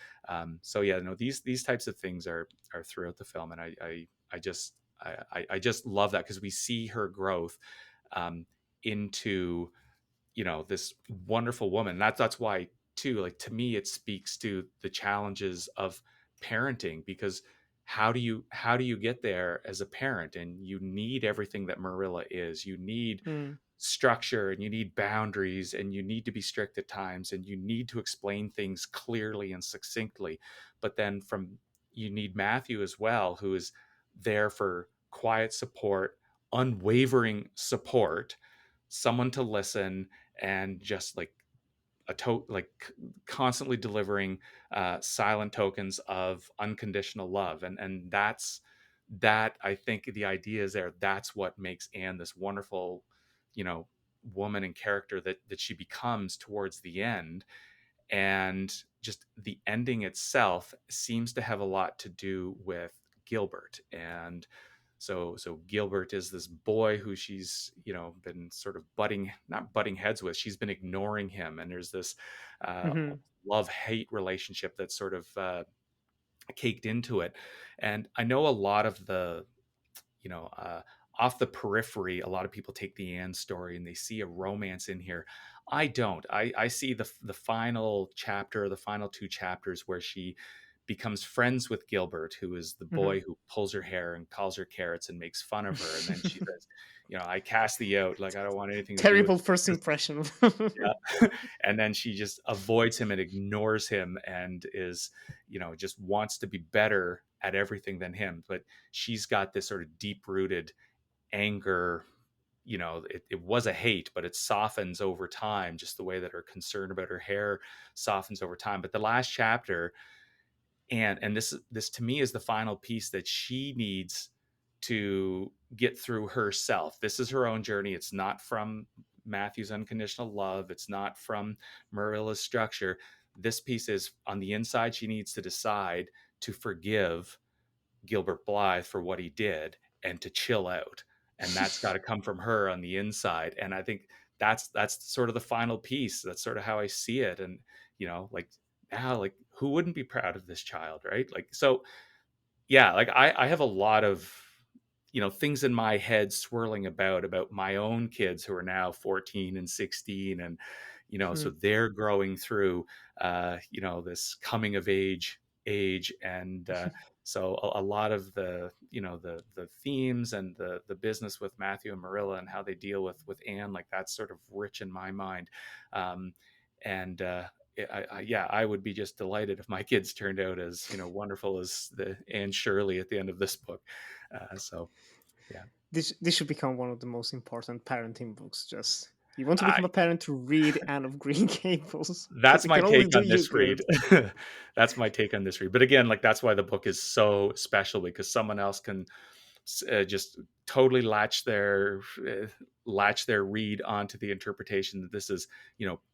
So yeah, no, these types of things are throughout the film, and I just love that because we see her growth um, into this wonderful woman. That's why too, like, to me it speaks to the challenges of parenting, because how do you get there as a parent? And you need everything that Marilla is. You need Mm, structure, and you need boundaries, and you need to be strict at times, and you need to explain things clearly and succinctly. But then from you need Matthew as well, who is there for quiet support, unwavering support, someone to listen, and just like constantly delivering silent tokens of unconditional love, and that I think the idea is there. That's what makes Anne this wonderful, you know, woman and character that she becomes towards the end. And just the ending itself seems to have a lot to do with Gilbert. And so Gilbert is this boy who she's, been sort of not butting heads with. She's been ignoring him, and there's this uh, Hmm. love hate relationship that's sort of caked into it. And I know a lot of the, you know, uh, off the periphery, a lot of people take the Anne story and they see a romance in here. I don't. I see the final chapter, the final two chapters, where she becomes friends with Gilbert, who is the Hmm. boy who pulls her hair and calls her carrots and makes fun of her. And then she says, I cast thee out. Like, I don't want anything to do with Terrible you. first impression. Yeah. And then she just avoids him and ignores him, and is, just wants to be better at everything than him. But she's got this sort of deep rooted anger. It was a hate, but it softens over time, just the way that her concern about her hair softens over time. But the last chapter, and this to me is the final piece that she needs to get through herself. This is her own journey. It's not from Matthew's unconditional love. It's not from Marilla's structure. This piece is on the inside. She needs to decide to forgive Gilbert Blythe for what he did and to chill out. And that's got to come from her on the inside. And I think that's sort of the final piece. That's sort of how I see it. And, like, now, like, who wouldn't be proud of this child, right? Like, so yeah, like, I have a lot of, things in my head swirling about my own kids who are now 14 and 16. And, so they're growing through, this coming of age. And, so a lot of the, the themes and the business with Matthew and Marilla and how they deal with Anne, like, that's sort of rich in my mind. And yeah, I would be just delighted if my kids turned out as, wonderful as the Anne Shirley at the end of this book. So yeah, This should become one of the most important parenting books. Just you want to I, become a parent to read Anne of Green Gables because that's it my can only take do on you this read. good. That's my take on this read. But again, like, that's why the book is so special, because someone else can just totally latch their read onto the interpretation that this is,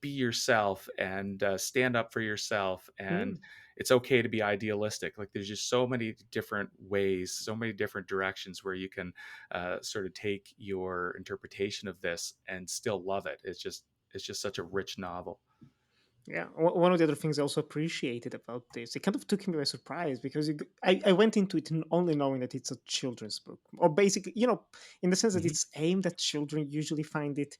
be yourself and stand up for yourself, and Mm. it's okay to be idealistic. Like, there's just so many different ways, so many different directions where you can sort of take your interpretation of this and still love it. It's just such a rich novel. Yeah, one of the other things I also appreciated about this, it kind of took me by surprise because I went into it only knowing that it's a children's book, or basically, in the sense that Hmm. it's aimed at children. Usually find it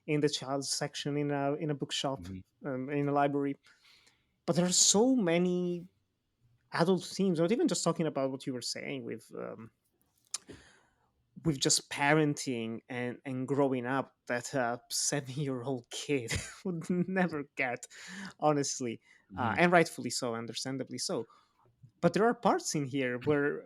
in the child's section in a bookshop, Hmm. in a library. But there are so many adult themes, not even just talking about what you were saying with just parenting and growing up that a 7-year-old kid would never get, honestly, Hmm. and rightfully so, understandably so. But there are parts in here where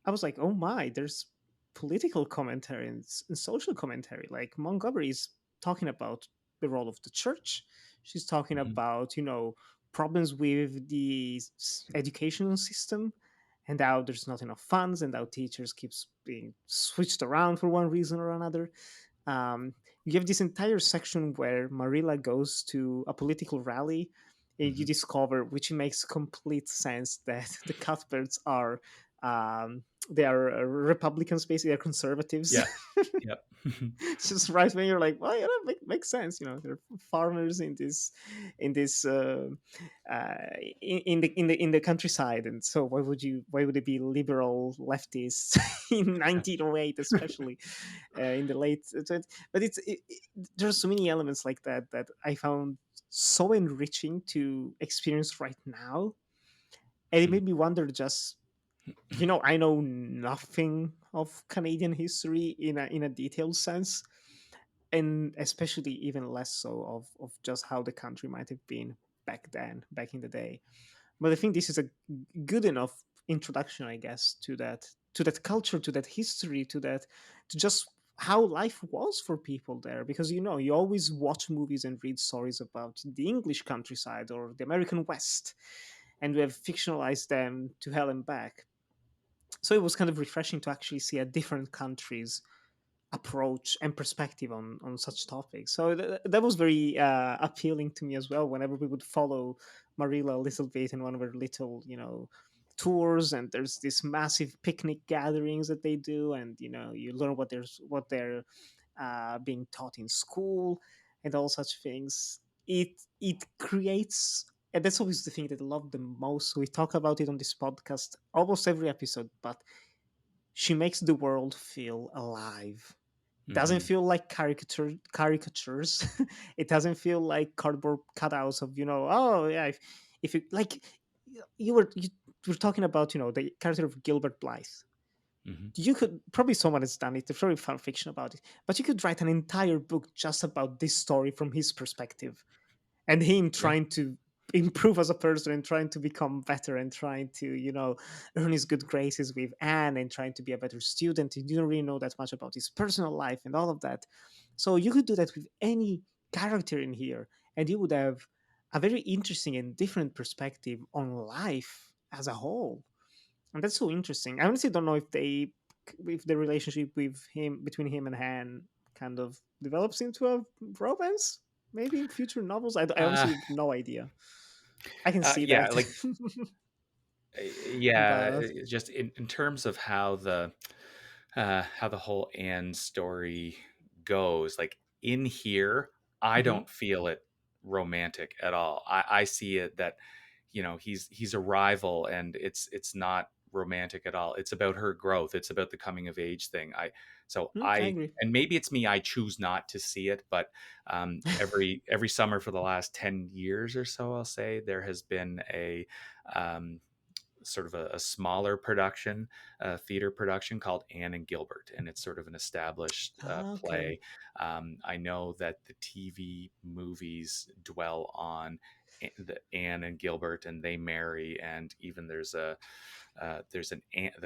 I was like, oh my, there's political commentary and social commentary. Like Montgomery is talking about the role of the church. She's talking Hmm. about, problems with the education system and how there's not enough funds and how teachers keeps being switched around for one reason or another. You have this entire section where Marilla goes to a political rally, and you Hmm. discover, which makes complete sense, that the Cuthberts are they are Republicans, basically, they're conservatives. Yeah. Yep. It's just right when you're like, well, makes sense. They're farmers in this in the countryside, and so why would it be liberal leftists in 1908, especially in the late 20s? But there's so many elements like that that I found so enriching to experience right now, and it made me wonder, just, I know nothing of Canadian history in a detailed sense, and especially even less so of just how the country might have been back then, back in the day. But I think this is a good enough introduction, I guess, to that culture, to that history, to just how life was for people there, because you always watch movies and read stories about the English countryside or the American West, and we have fictionalized them to hell and back. So it was kind of refreshing to actually see a different country's approach and perspective on such topics. So that was very appealing to me as well. Whenever we would follow Marilla a little bit in one of her little, tours, and there's this massive picnic gatherings that they do, and you learn what they're being taught in school, and all such things. It creates. And that's always the thing that I love the most. We talk about it on this podcast almost every episode, but she makes the world feel alive. Doesn't Hmm. feel like caricatures. It doesn't feel like cardboard cutouts of, oh yeah, if you like, you were talking about, the character of Gilbert Blythe. Hmm. You could probably, someone has done it, there's probably fan fiction about it, but you could write an entire book just about this story from his perspective, and him Yeah. trying to improve as a person and trying to become better and trying to earn his good graces with Anne and trying to be a better student. You don't really know that much about his personal life and all of that. So you could do that with any character in here, and you would have a very interesting and different perspective on life as a whole. And that's so interesting. I honestly don't know if the relationship with him between him and Han kind of develops into a romance, maybe in future novels. I Uh, honestly have no idea. I can see yeah, that. like yeah, But just in terms of how the whole Anne story goes, like in here, I mhm. don't feel it romantic at all. I see it that he's a rival, and it's not romantic at all. It's about her growth. It's about the coming of age thing. I agree. And maybe it's me. I choose not to see it, but every summer for the last 10 years or so, I'll say there has been a um, sort of a smaller production, theater production called Anne and Gilbert, and it's sort of an established Okay. play. I know that the TV movies dwell on the Anne and Gilbert, and they marry, and even there's the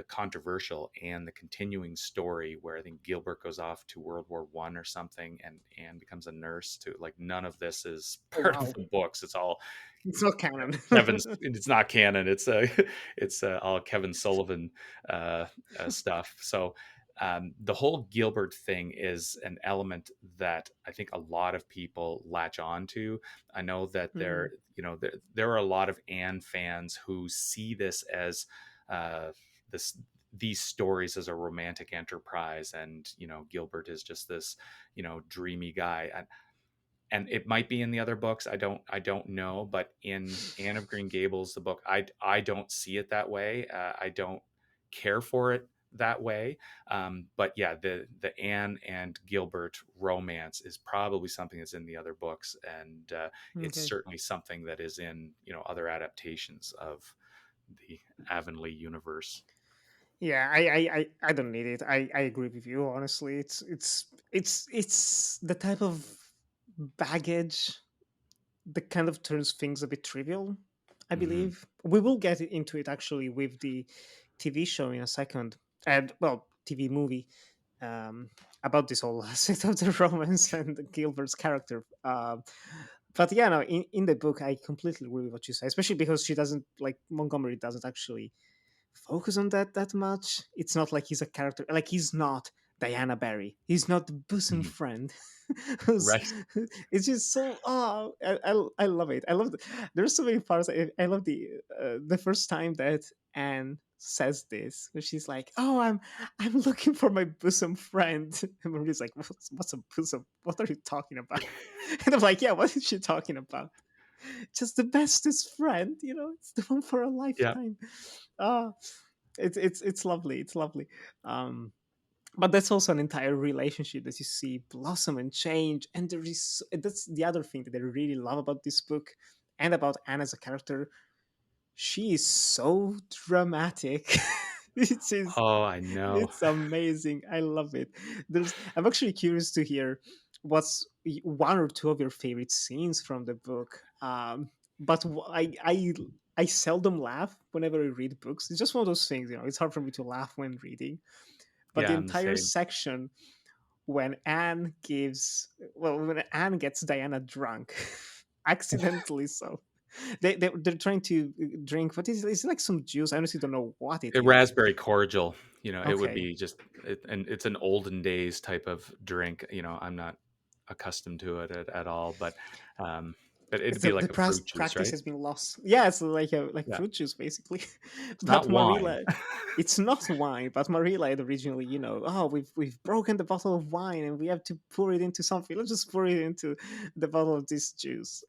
controversial and the continuing story where I think Gilbert goes off to World War I or something, and Anne becomes a nurse too. Like none of this is Oh part of wow, the books. It's all it's not canon. Kevin's. It's not canon. It's all Kevin Sullivan stuff. So the whole Gilbert thing is an element that I think a lot of people latch on to. I know that Mm, there are a lot of Anne fans who see this as uh, this these stories as a romantic enterprise, and Gilbert is just this dreamy guy. And it might be in the other books. I don't know, but in Anne of Green Gables, the book, I don't see it that way. I don't care for it that way. But yeah, the Anne and Gilbert romance is probably something that's in the other books, and it's okay. certainly something that is in other adaptations of the Avonlea universe. Yeah, I don't need it. I agree with you. Honestly, it's the type of baggage that kind of turns things a bit trivial. I Hmm. believe we will get into it actually with the TV show in a second, and well, TV movie um, about this whole aspect of the romance and Gilbert's character. But yeah, no, in the book, I completely agree with what you say, especially because she doesn't like Montgomery doesn't actually focus on that much. It's not like he's a character, like he's not Diana Barry. He's not the bosom Hmm. friend. Who's- Right. it's just so I love it. I love there's so many parts. I love the first time that Anne says this, where she's like, "Oh, I'm looking for my bosom friend," and Marie's like, "What's a bosom? What are you talking about?" And I'm like, "Yeah, what is she talking about? Just the bestest friend, it's the one for a Yeah. lifetime." Ah, it's lovely. It's lovely. Um, but that's also an entire relationship that you see blossom and change. And that's the other thing that I really love about this book and about Anne as a character. She is so dramatic. it is Oh, I know. it's amazing. I love it. I'm actually curious to hear what's one or two of your favorite scenes from the book. But I seldom laugh whenever I read books. It's just one of those things, It's hard for me to laugh when reading. But the Yeah, I'm the entire same. section when Anne gives, well, when Anne gets Diana drunk, accidentally so. They're trying to drink, what is it? It's like some juice. I honestly don't know what it A is. raspberry cordial, it would Okay. be just and it's an olden days type of drink, I'm not accustomed to it at all, um, but it'd It's be the like a fruit juice, practice right? has been lost. Yeah, it's like Yeah. fruit juice basically. It's But not wine. Marilla, it's not wine. But Marilla had originally, oh, we've broken the bottle of wine and we have to pour it into something. Let's just pour it into the bottle of this juice.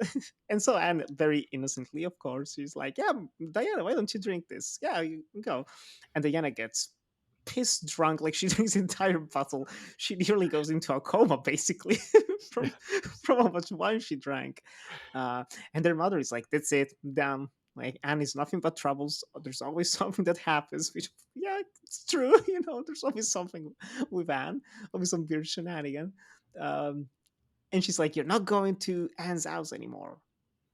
And so Anne, very innocently, of course, she's like, "Yeah, Diana, why don't you drink this? Yeah, you go." And Diana gets pissed drunk, like she drinks the entire bottle. She nearly goes into a coma basically from how much wine she drank. And their mother is like, "That's it, done." Like, Anne is nothing but troubles. There's always something that happens, which, yeah, it's true. There's always something with Anne, always some weird shenanigan. Um, and she's like, "You're not going to Anne's house anymore."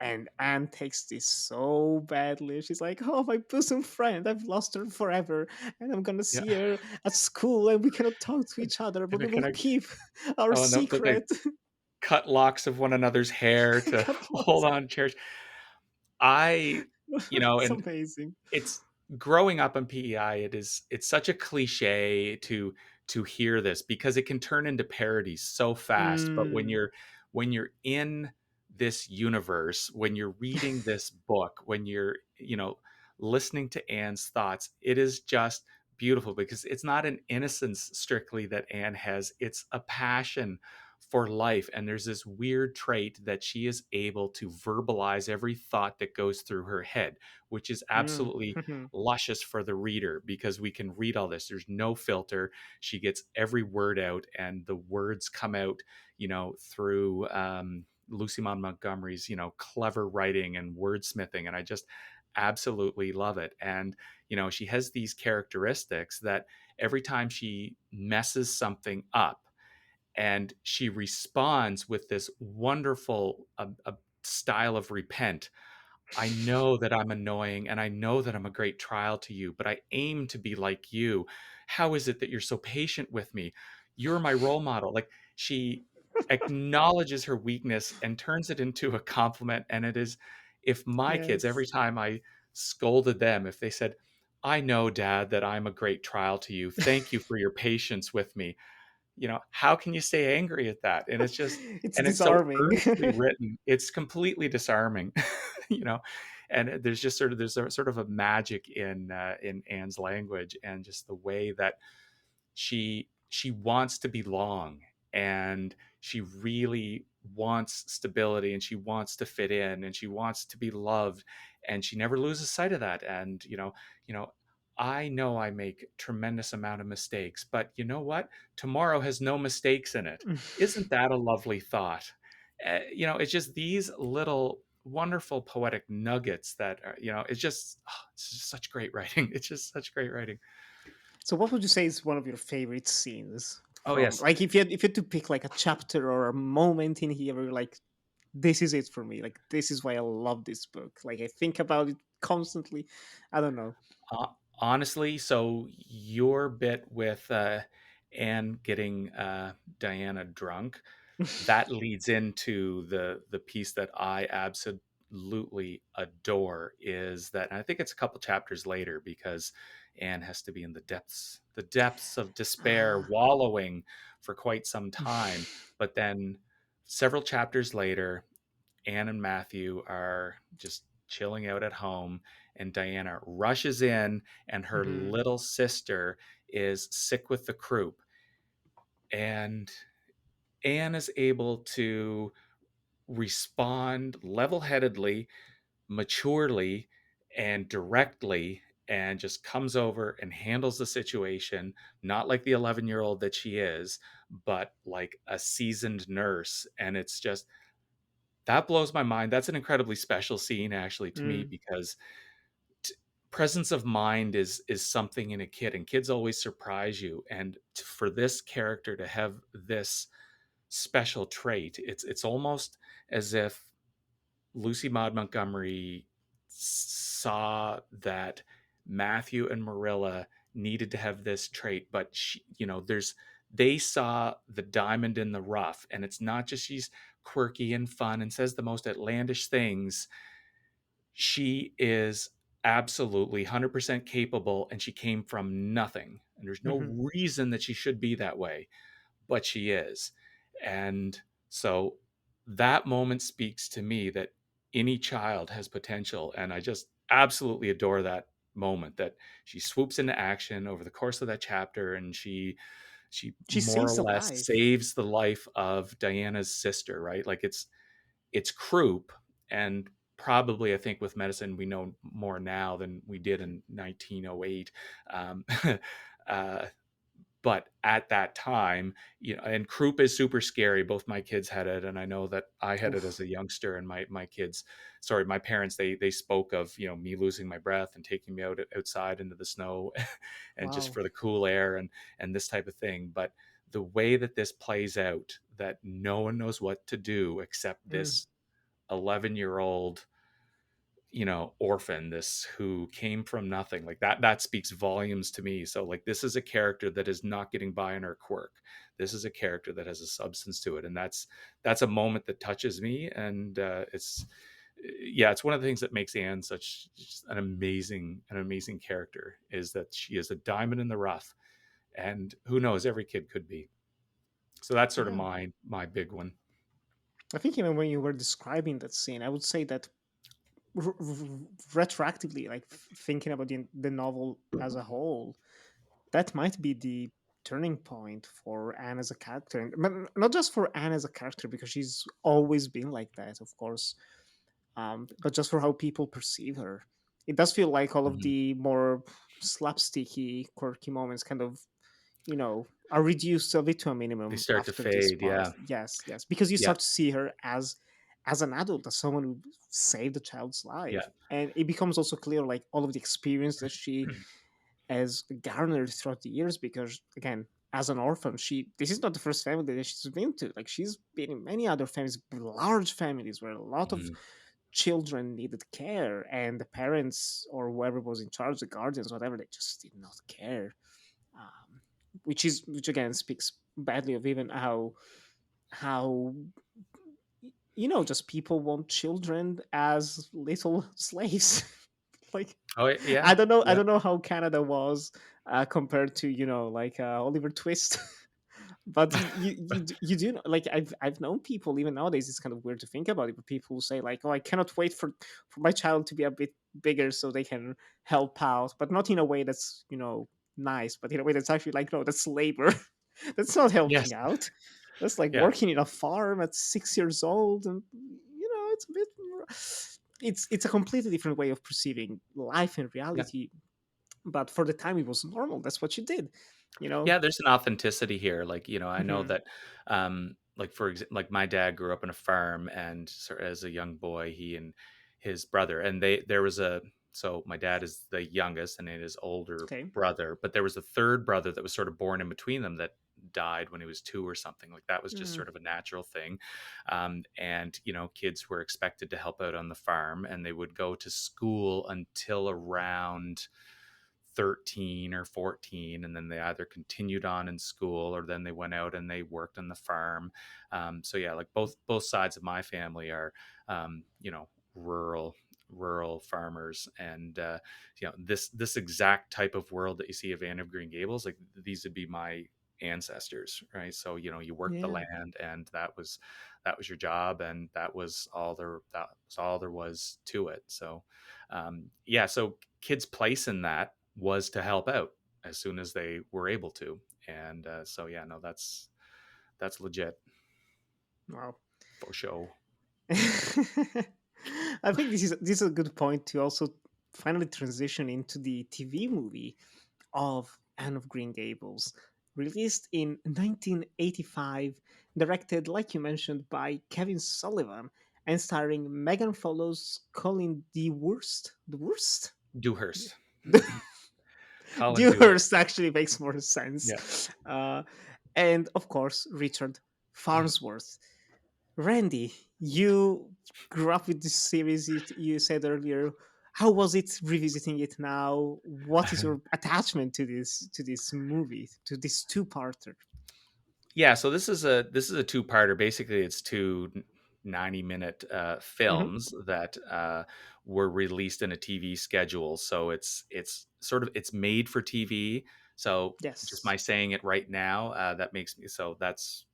And Anne takes this so badly. She's like, "Oh, my bosom friend, I've lost her forever. And I'm going to Yeah. see her at school and we cannot talk to each other, but And we they're will gonna keep our oh, no, that they secret." cut locks of one another's hair to Cut hold loss. on, cherish. I It's and amazing. it's growing up on PEI, it's such a cliche to hear this because it can turn into parodies so fast. But Mm. when you're in this universe, when you're reading this book, when you're, listening to Anne's thoughts, it is just beautiful because it's not an innocence strictly that Anne has, it's a passion for life. And there's this weird trait that she is able to verbalize every thought that goes through her head, which is Mm. absolutely luscious for the reader because we can read all this. There's no filter. She gets every word out, and the words come out, through Lucy Maud Montgomery's, clever writing and wordsmithing. And I just absolutely love it. And, she has these characteristics that every time she messes something up, and she responds with this wonderful style of repent. I know that I'm annoying and I know that I'm a great trial to you, but I aim to be like you. How is it that you're so patient with me? You're my role model. Like, she acknowledges her weakness and turns it into a compliment. And it is, if my kids, every Yes. time I scolded them, if they said, I know, Dad, that I'm a great trial to you. Thank you for your patience with me. How can you stay angry at that? And it's just, It's and it's so disarming. earnestly written. It's completely disarming, you know. And there's just there's a sort of a magic in Anne's language, and just the way that she wants to belong, and she really wants stability, and she wants to fit in, and she wants to be loved, and she never loses sight of that. And I know I make tremendous amount of mistakes, but you know what, tomorrow has no mistakes in it. Isn't that a lovely thought? It's just these little wonderful poetic nuggets that are, it's just such great writing. It's just such great writing. So, what would you say is one of your favorite scenes Oh from, yes. like, if you had to pick like a chapter or a moment in here where you're like, this is it for me. Like, this is why I love this book. Like, I think about it constantly. I don't know. Honestly, so your bit with Anne getting Diana drunk, that leads into the piece that I absolutely adore. Is that, and I think it's a couple chapters later, because Anne has to be in the depths of despair, Ah. wallowing for quite some time. But then several chapters later, Anne and Matthew are just chilling out at home, and Diana rushes in, and her Mhm. little sister is sick with the croup. And Anne is able to respond level headedly, maturely, and directly, and just comes over and handles the situation, not like the 11-year-old that she is, but like a seasoned nurse. And it's just, that blows my mind. That's an incredibly special scene, actually, to me, Mm. because t- presence of mind is something in a kid, and kids always surprise you. And for this character to have this special trait, it's almost as if Lucy Maud Montgomery saw that Matthew and Marilla needed to have this trait, but there's they saw the diamond in the rough, and it's not just she's quirky and fun and says the most outlandish things. She is absolutely 100% capable, and she came from nothing, and there's no Hmm. reason that she should be that way, but she is. And so that moment speaks to me that any child has potential, and I just absolutely adore that moment that she swoops into action over the course of that chapter, and she She more or saves a less life. saves the life of Diana's sister, right? Like it's croup, and probably I think with medicine we know more now than we did in 1908. Um, uh, but at that time, and croup is super scary. Both my kids had it, and I know that I had it as Oof. a youngster. And my kids, sorry, my parents, they spoke of me losing my breath and taking me outside into the snow, and just Wow. for the cool air and this type of thing. But the way that this plays out, that no one knows what to do except Mm. this 11-year-old orphan, this who came from nothing, like that speaks volumes to me. So like, this is a character that is not getting by on her quirk. This is a character that has a substance to it, and that's a moment that touches me. And it's one of the things that makes Anne such just an amazing character, is that she is a diamond in the rough, and who knows, every kid could be. So that's sort of Yeah. my big one. I think even when you were describing that scene, I would say that retroactively, like thinking about the novel as a whole, that might be the turning point for Anne as a character, and but not just for Anne as a character because she's always been like that, of course, but just for how people perceive her. It does feel like all of Mhm. the more slapsticky, quirky moments kind of, are reduced a bit to a They minimum start to after this fade, part. yeah. Yes, yes, because you Yeah, start to see her as an adult, as someone who saved a child's yeah. life, and it becomes also clear like all of the experience that she has garnered throughout the years. Because again, as an orphan, this is not the first family that she's been to. Like she's been in many other families, large families where a lot of Mhm. children needed care, and the parents or whoever was in charge, the guardians, whatever, they just did not care. um, which again speaks badly of even how just people want children as little slaves. Like, Oh, I yeah, don't know, I yeah. don't know how Canada was compared to like Oliver Twist. But you do know, like I've known people even nowadays. It's kind of weird to think about it, but people who say like, "Oh, I cannot wait for my child to be a bit bigger so they can help out," but not in a way that's nice, but in a way that's actually like, no, that's labor. That's not Yes, helping out. That's like yeah, working in a farm at 6 years old, and it's a bit. It's a completely different way of perceiving life and yeah. reality. But for the time, it was normal. That's what you did. You know. Yeah, there's an authenticity here, like, I know Hmm. that, like, like, my dad grew up on a farm, and as a young boy, he and his brother, and there was a so my dad is the youngest and his older Okay. brother, but there was a third brother that was sort of born in between them that died when he was 2 or something. Like, that was just Mm. sort of a natural thing. And, kids were expected to help out on the farm, and they would go to school until around 13 or 14, and then they either continued on in school, or then they went out and they worked on the farm. So yeah, like, both sides of my family are rural farmers. And this exact type of world that you see of Anne of Green Gables, like, these would be my ancestors, right? So you worked the Yeah. land, and that was your job, and that was all there was to it. So yeah, so kids' place in that was to help out as soon as they were able to. And so yeah, no, that's legit Wow. for show. I think this is a good point to also finally transition into the TV movie of Anne of Green Gables, released in 1985, directed, like you mentioned, by Kevin Sullivan, and starring Megan Follows, Colin Dewhurst. Dewhurst? Dewhurst. Colin Dewhurst. Dewhurst actually makes more Yeah. sense. And of course, Richard Farnsworth. Randy, you grew up with this series. You said earlier. How was it revisiting it now? What is your attachment to this movie, to this two-parter? Yeah, so this is a two-parter. Basically, it's two 90-minute Hmm. films that were released in a TV schedule. So it's sort of it's made for TV. So just Yes. my saying it right now, that makes me so that's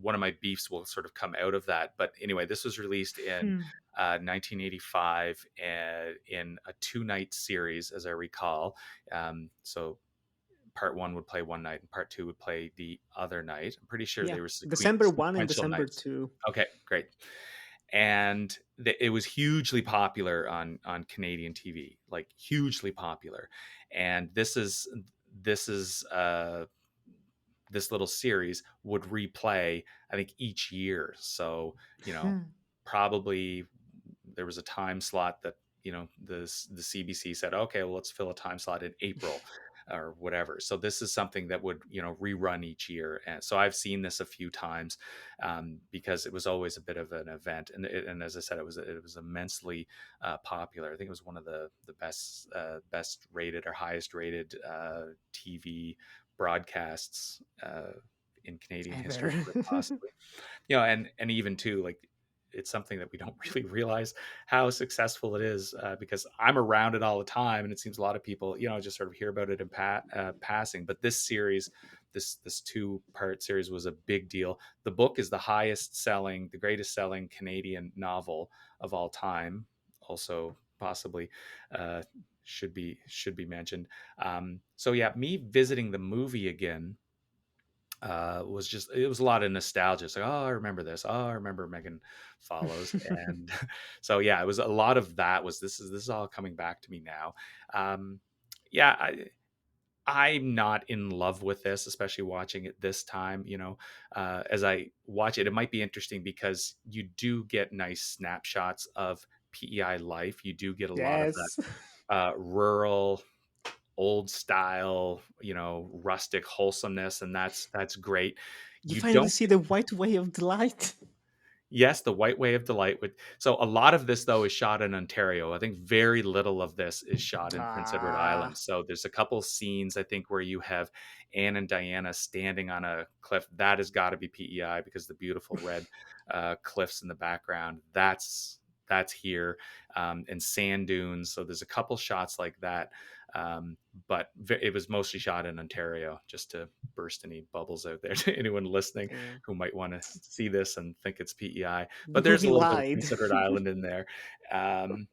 one of my beefs will sort of come out of that. But anyway, this was released in Hmm. 1985 and in a two-night series, as I recall. So part one would play one night and part two would play the other night. I'm pretty sure Yeah. they were December 1 and sequential December nights. 2. Okay, great. And it was hugely popular on Canadian TV, like hugely popular. And this is this little series would replay, I think, each year. So, you know, Hmm. probably there was a time slot that, the CBC said, okay, well, let's fill a time slot in April or whatever. So this is something that would, rerun each year. And so I've seen this a few times because it was always a bit of an event. And as I said, it was immensely popular. I think it was one of the best rated or highest rated TV broadcasts in Canadian history, Ever. quite possibly. And even too, like it's something that we don't really realize how successful it is because I'm around it all the time, and it seems a lot of people, just sort of hear about it in passing. But this series, this two-part series, was a big deal. The book is the greatest selling Canadian novel of all time. Also, possibly uh, should be mentioned. So yeah, me visiting the movie again it was a lot of nostalgia. It's like, oh, I remember this. Oh, I remember Megan Follows. And so yeah, it was a lot of that was this is all coming back to me now. Um, yeah, I'm not in love with this, especially watching it this time. As I watch it, it might be interesting because you do get nice snapshots of PEI life. You do get a lot of that Yes. rural old style, rustic wholesomeness, and that's great. You You finally don't see the white way of delight. Yes, the White Way of Delight would so a lot of this though is shot in Ontario. I think very little of this is shot in Prince Edward Ah. Island. So there's a couple scenes I think where you have Anne and Diana standing on a cliff. That has got to be PEI because the beautiful red cliffs in the background. That's here, and sand dunes. So there's a couple shots like that. But it was mostly shot in Ontario, just to burst any bubbles out there to anyone listening Damn. who might want to see this and think it's PEI. But there's We a little bit of lied. Prince Edward Island in there. Um,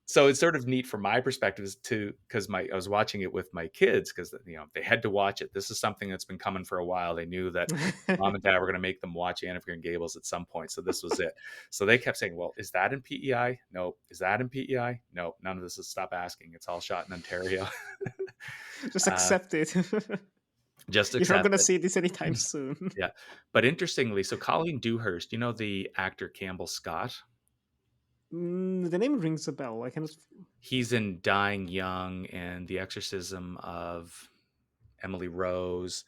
so it's sort of neat from my perspective is to because my I was watching it with my kids because they had to watch it. This is something that's been coming for a while. They knew that mom and dad were going to make them watch Anne of Green Gables at some point, so this was it. So they kept saying, "Well, is that in PEI? No. Is that in PEI? No. None of this is. Stop asking. It's all shot in Ontario. Just uh, accept it. just You're not accept gonna it." see this anytime soon. Yeah. But interestingly, so Colleen Dewhurst, the actor Campbell Scott? The name rings a bell. I cannot. He's in Dying Young and The Exorcism of Emily Rose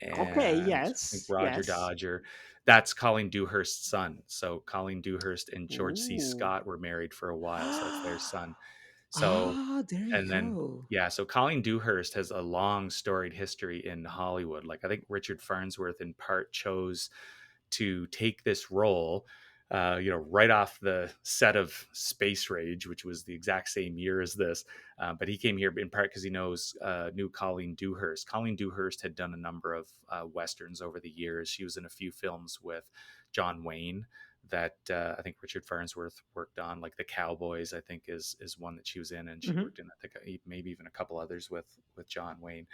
Okay. and I think Yes. Roger Yes. Dodger. That's Colleen Dewhurst's son. So Colleen Dewhurst and George C. Ooh. Scott were married for a while. So that's their son. So, Ah, there you and then, go. yeah, so Colleen Dewhurst has a long storied history in Hollywood. Like I think Richard Farnsworth in part chose to take this role, right off the set of Space Rage, which was the exact same year as this. But he came here in part because he knew Colleen Dewhurst. Colleen Dewhurst had done a number of westerns over the years. She was in a few films with John Wayne that I think Richard Farnsworth worked on, like The Cowboys. I think is one that she was in, and she Hmm. worked in I think maybe even a couple others with John Wayne.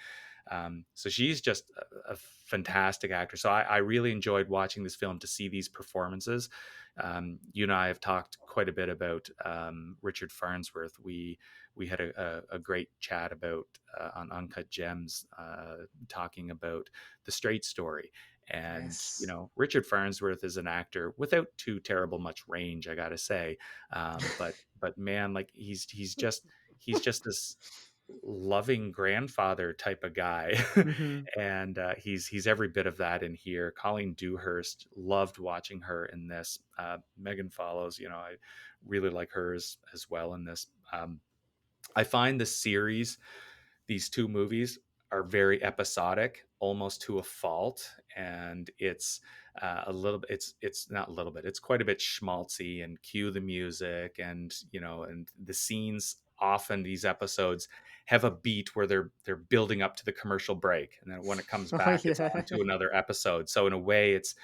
So she's just a fantastic actor. So I really enjoyed watching this film to see these performances. You and I have talked quite a bit about Richard Farnsworth. We had a great chat about on Uncut Gems, talking about The Straight Story. And Yes. Richard Farnsworth is an actor without too terrible much range, I gotta say. But man, like he's just this loving grandfather type of guy. Hmm. And he's every bit of that in here. Colleen Dewhurst, loved watching her in this. Megan Follows, I really like her as well in this. I find the series, these two movies, are very episodic. almost to a fault, and it's a little bit. It's not a little bit. It's quite a bit schmaltzy, and cue the music, and and the scenes. Often these episodes have a beat where they're building up to the commercial break, and then when it comes Oh back, it's yeah. on to another episode. So in a way, it's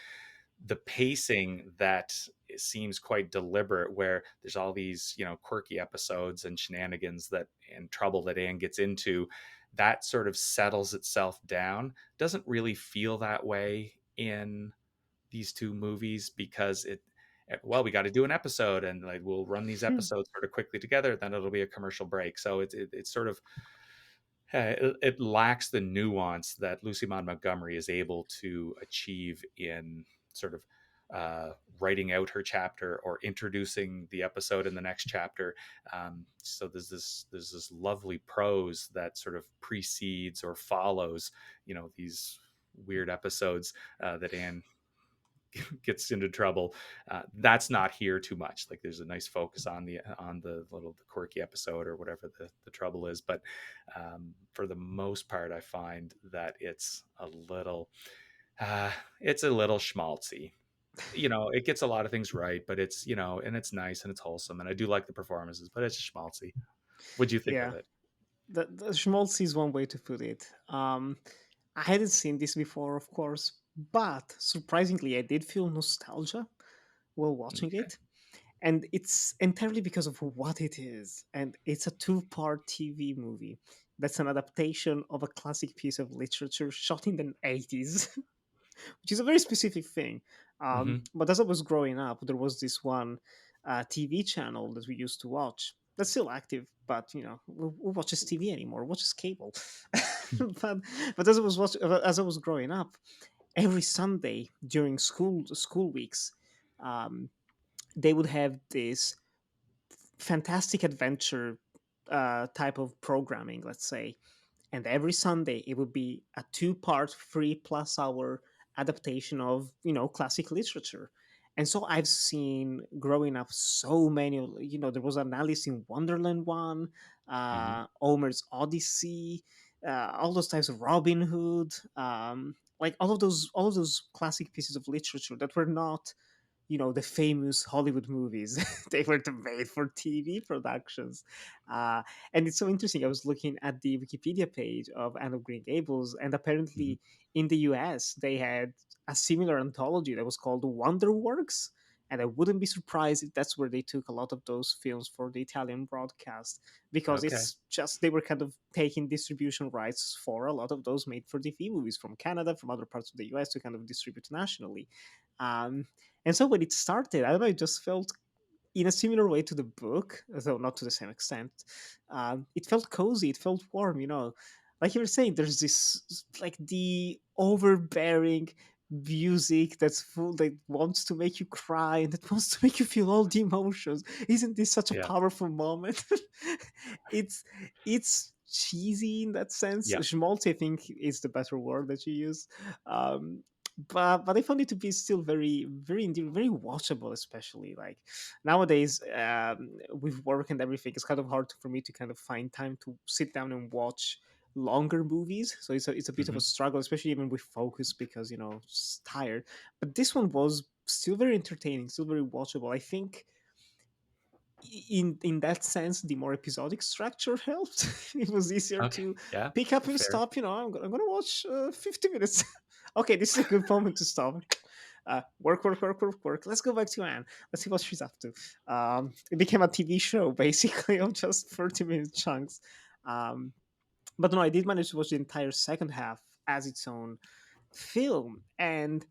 the pacing that seems quite deliberate, where there's all these quirky episodes and shenanigans that and trouble that Anne gets into, that sort of settles itself down. Doesn't really feel that way in these two movies, because well, we got to do an episode, and like we'll run these episodes sort of quickly together, then it'll be a commercial break. So it's sort of it lacks the nuance that Lucy Maud Montgomery is able to achieve in sort of writing out her chapter or introducing the episode in the next chapter. So there's this lovely prose that sort of precedes or follows, these weird episodes that Anne gets into trouble. That's not here too much. Like there's a nice focus on the quirky episode or whatever the trouble is, but for the most part, I find that it's a little schmaltzy. It gets a lot of things right, but it's and it's nice and it's wholesome, and I do like the performances, but it's schmaltzy. What'd you think of Yeah. it? The schmaltzy is one way to put it. I hadn't seen this before, of course, but surprisingly, I did feel nostalgia while watching Okay. it. And it's entirely because of what it is. And it's a two-part TV movie that's an adaptation of a classic piece of literature shot in the 80s, which is a very specific thing. Hmm. But as I was growing up, there was this one TV channel that we used to watch. That's still active, but who watches TV anymore? Who watches cable? but but as I was growing up, every Sunday during school weeks, um, they would have this fantastic adventure type of programming, let's say. And every Sunday it would be a two-part 3+ hour adaptation of classic literature. And so I've seen growing up so many there was an Alice in Wonderland one, Hmm. Homer's Odyssey, all those types of Robin Hood, like all of those classic pieces of literature that were not the famous Hollywood movies. They were the made for TV productions. Uh, and it's so interesting. I was looking at the Wikipedia page of Anne of Green Gables, and Hmm. apparently in the US, they had a similar anthology that was called Wonderworks. And I wouldn't be surprised if that's where they took a lot of those films for the Italian broadcast, because Okay. it's just they were kind of taking distribution rights for a lot of those made for TV movies from Canada, from other parts of the US to kind of distribute nationally. Um, and so when it started, I don't know, it just felt in a similar way to the book, though not to the same extent. It felt cozy, it felt warm. Like you were saying, there's this like the overbearing music that's full that wants to make you cry and that wants to make you feel all the emotions. Isn't this such a Yeah. powerful moment? it's it's cheesy in that sense. Yeah. Schmaltz, I think, is the better word that you use. Um, but I found it to be still very very indeed very watchable, especially like nowadays with work and everything. It's kind of hard for me to kind of find time to sit down and watch longer movies, so it's a bit of a Hmm. struggle, especially even with focus, because just tired. But this one was still very entertaining, still very watchable. I think in that sense the more episodic structure helped. It was easier Okay. to Yeah. pick up and Fair. stop. I'm gonna watch 50 minutes. Okay, this is a good moment to stop. Work. Let's go back to Anne. Let's see what she's up to. It became a TV show basically of just 30-minute chunks. um, but no, I did manage to watch the entire second half as its own film. And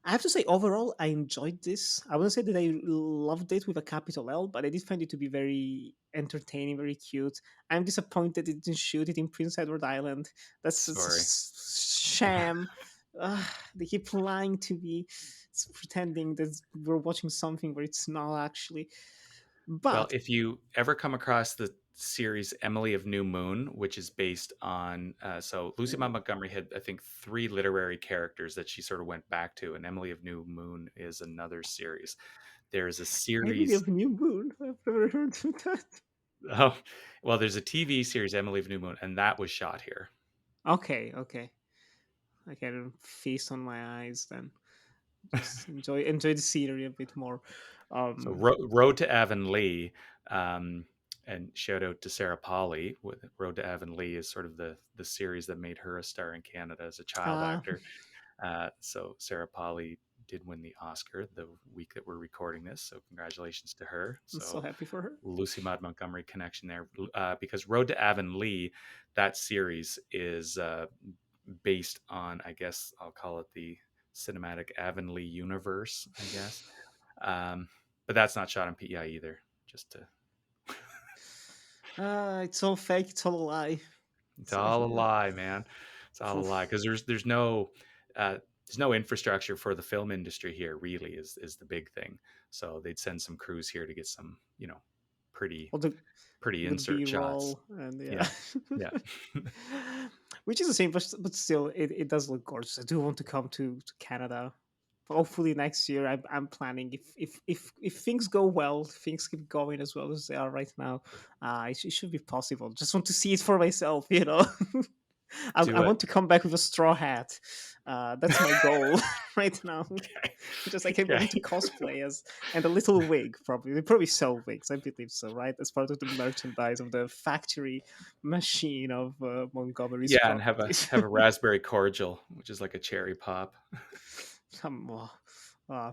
I have to say, overall, I enjoyed this. I wouldn't say that I loved it with a capital L, but I did find it to be very entertaining, very cute. I'm disappointed it didn't shoot it in Prince Edward Island. That's a Sorry. sham. They keep lying to me, pretending that we're watching something where it's not actually. Well, But if you ever come across the series Emily of New Moon, which is based on, so Lucy Maud Montgomery had, I think, three literary characters that she sort of went back to, and Emily of New Moon is another series. There's a Emily series, of New Moon, I've never heard of that. oh, well, there's a TV series, Emily of New Moon, and that was shot here. Okay. I can feast on my eyes, then just enjoy the scenery a bit more. So Um, Road to Avonlea, um, and shout out to Sarah Polley. With Road to Avonlea is sort of the series that made her a star in Canada as a child uh, actor. So Sarah Polley did win the Oscar the week that we're recording this. So congratulations to her. I'm so So happy for her. Lucy Maud Montgomery connection there, because Road to Avonlea, that series is based on, I guess I'll call it the cinematic Avonlea universe, I guess. Um, but that's not shot in PEI either. Just to, It's all fake. It's all a lie. it's So all a yeah. lie, man. It's all a lie Oof. because there's no infrastructure for the film industry here. Really, is the big thing. So they'd send some crews here to get some, pretty All the pretty good insert B shots. roll and yeah. Yeah, yeah. Which is the same, but still, it does look gorgeous. I do want to come to Canada. Hopefully next year. I'm planning if things go well, things keep going as well as they are right now. It should be possible. Just want to see it for myself. I Do it. want to come back with a straw hat. That's my goal right now. Just like I want to Okay. cosplay as and a little wig. Probably they probably sell wigs. I believe so, right? As part of the merchandise of the factory machine of Montgomery's Yeah, and have a properties. have a raspberry cordial, which is like a cherry pop. Come on. Uh,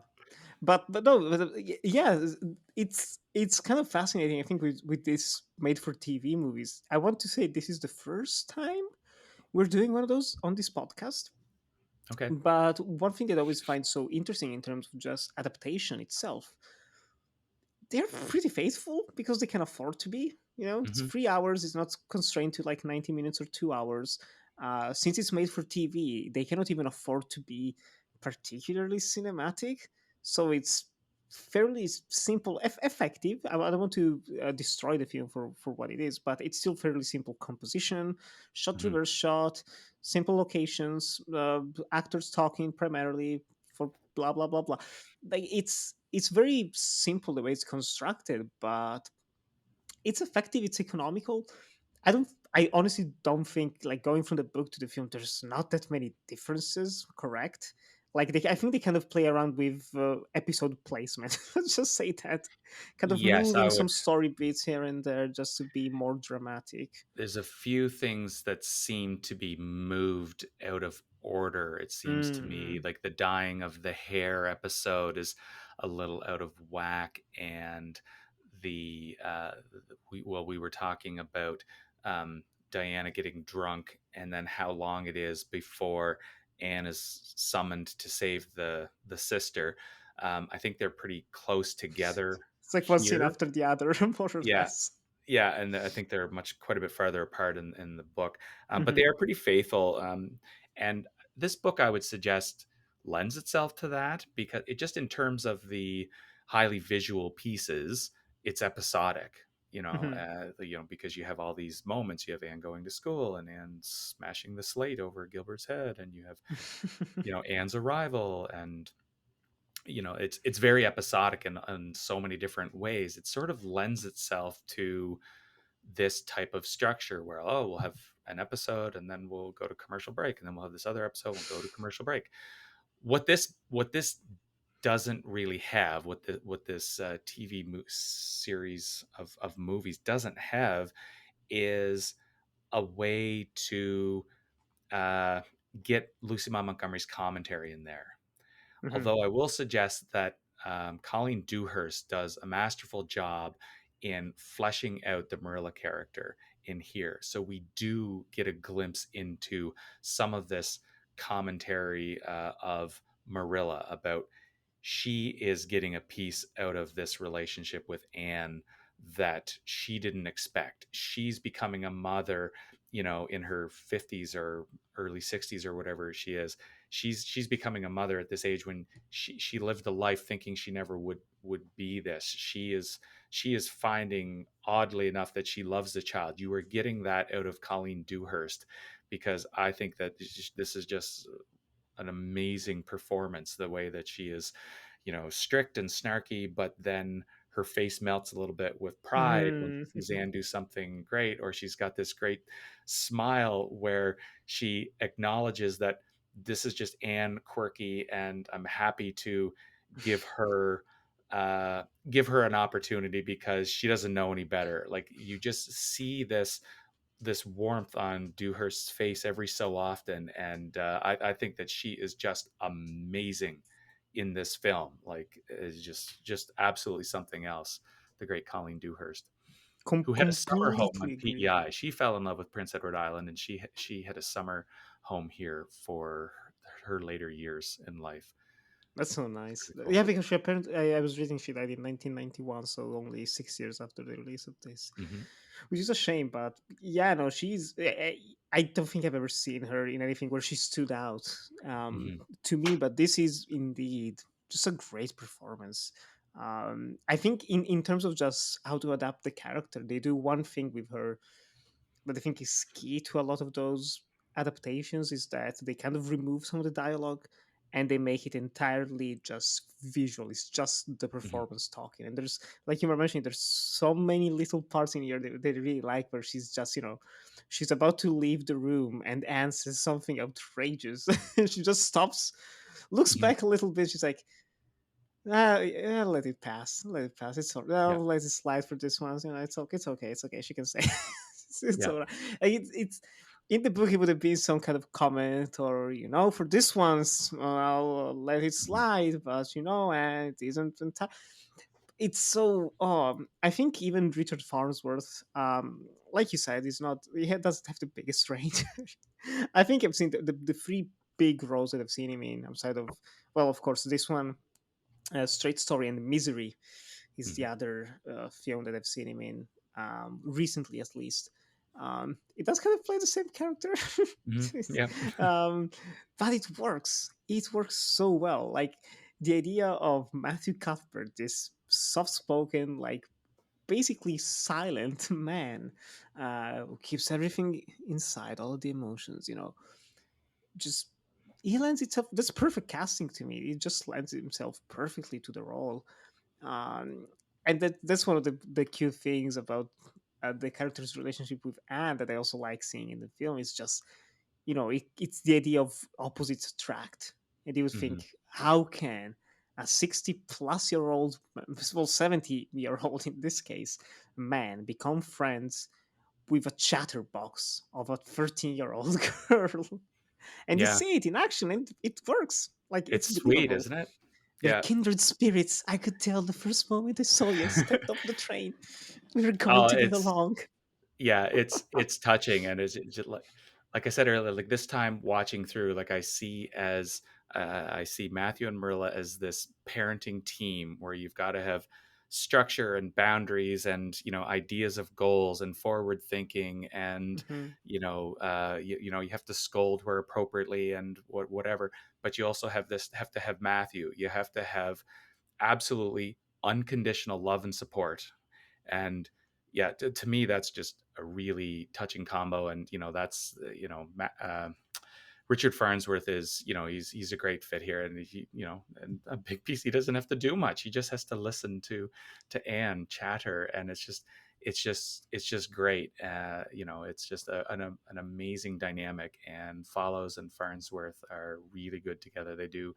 but no, yeah, it's kind of fascinating. I think with this made for TV movies, I want to say this is the first time we're doing one of those on this podcast. Okay. But one thing that I always find so interesting in terms of just adaptation itself, they're pretty faithful because they can afford to be. It's Hmm. 3 hours. It's not constrained to like 90 minutes or 2 hours. Since it's made for TV, they cannot even afford to be particularly cinematic. So it's fairly simple, effective. I don't want to destroy the film for what it is, but it's still fairly simple composition, shot Hmm. reverse shot, simple locations, actors talking primarily for blah blah blah blah. Like it's very simple the way it's constructed, but it's effective, it's economical. I honestly don't think, like, going from the book to the film, there's not that many differences, correct? Like I think they kind of play around with episode placement. Let's just say that, kind of Yes, I moving would. some story beats here and there just to be more dramatic. There's a few things that seem to be moved out of order. It seems to me Mm. like the dyeing of the hair episode is a little out of whack, and we were talking about Diana getting drunk, and then how long it is before Anne is summoned to save the sister. I think they're pretty close together It's like one scene here. after the other, more or Yeah, less. yeah, and I think they're quite a bit farther apart in the book, but they Hmm. are pretty faithful. And this book, I would suggest, lends itself to that because it just in terms of the highly visual pieces, it's episodic. Hmm. Because you have all these moments. You have Anne going to school and Anne smashing the slate over Gilbert's head, and you have Anne's arrival, and it's very episodic in so many different ways. It sort of lends itself to this type of structure where, oh, we'll have an episode and then we'll go to commercial break, and then we'll have this other episode, we'll go to commercial break. What this doesn't really have, what this TV series of movies doesn't have, is a way to uh, get Lucy Maud Montgomery's commentary in there. Hmm. Although I will suggest that Colleen Dewhurst does a masterful job in fleshing out the Marilla character in here. So we do get a glimpse into some of this commentary of Marilla about she is getting a piece out of this relationship with Anne that she didn't expect. She's becoming a mother, in her 50s or early 60s or whatever she is. She's becoming a mother at this age when she lived a life thinking she never would be this. She is finding, oddly enough, that she loves the child. You are getting that out of Colleen Dewhurst, because I think that this is just an amazing performance, the way that she is, strict and snarky, but then her face melts a little bit with pride when she sees Hmm. Anne do something great, or she's got this great smile where she acknowledges that this is just Anne quirky, and I'm happy to give her give her an opportunity because she doesn't know any better. Like you just see this warmth on Dewhurst's face every so often, and I think that she is just amazing in this film. Like is just absolutely something else. The great Colleen Dewhurst, who had a summer home on Completely agree. PEI. She fell in love with Prince Edward Island, and she had a summer home here for her later years in life. That's so It's nice. pretty cool. Yeah, because she apparently, I was reading she died in 1991, so only 6 years after the release of this, Hmm. which is a shame. But yeah, no, I don't think I've ever seen her in anything where she stood out Hmm. to me. But this is indeed just a great performance. I think in terms of just how to adapt the character, they do one thing with her that I think is key to a lot of those adaptations is that they kind of remove some of the dialogue and they make it entirely just visual. It's just the Hmm. performance talking. And there's, like you were mentioning, there's so many little parts in here that they really like where she's just, she's about to leave the room and Anne says something outrageous. She just stops, looks Hmm. back a little bit. She's like, ah, yeah, let it pass. Let it pass. It's all, Yeah, well, let it slide for this one. It's okay. It's okay. It's okay. She can say. It's yeah. all right. Like, it's in the book. It would have been some kind of comment, or for this one's, I'll let it Hmm. slide. But and it isn't. It's so. I think even Richard Farnsworth, like you said, is not. Doesn't have the biggest range. I think I've seen the three big roles that I've seen him in outside of, well, of course, this one, Straight Story and Misery is the Hmm. other film that I've seen him in, recently at least. It does kind of play the same character, Hmm. Yeah. um, but it works. It works so well. Like the idea of Matthew Cuthbert, this soft-spoken, like basically silent man, who keeps everything inside, all of the emotions. Just he lends itself. That's perfect casting to me. He just lends himself perfectly to the role, um, and that's one of the cute things about the character's relationship with Anne that I also like seeing in the film. Is just it's the idea of opposites attract, and you would Hmm. think, how can a 60-plus-year-old, well, 70-year-old in this case, man become friends with a chatterbox of a 13-year-old girl? And you Yeah. see it in action, and it works. Like, it's It's sweet, believable. isn't it? They're Yeah. kindred spirits. I could tell the first moment I saw you and stepped off the train. We were going Oh, to get it's along. yeah, it's touching, and it's just like I said earlier, like this time watching through, like I see Matthew and Marilla as this parenting team where you've got to have structure and boundaries and ideas of goals and forward thinking and Hmm. you have to scold where appropriately and whatever, but you also have to have Matthew. You have to have absolutely unconditional love and support. And yeah, to me that's just a really touching combo. And that's Richard Farnsworth is, he's a great fit here, and and a big piece. He doesn't have to do much. He just has to listen to Anne chatter, and it's just great. It's just an amazing dynamic, and Follows and Farnsworth are really good together. They do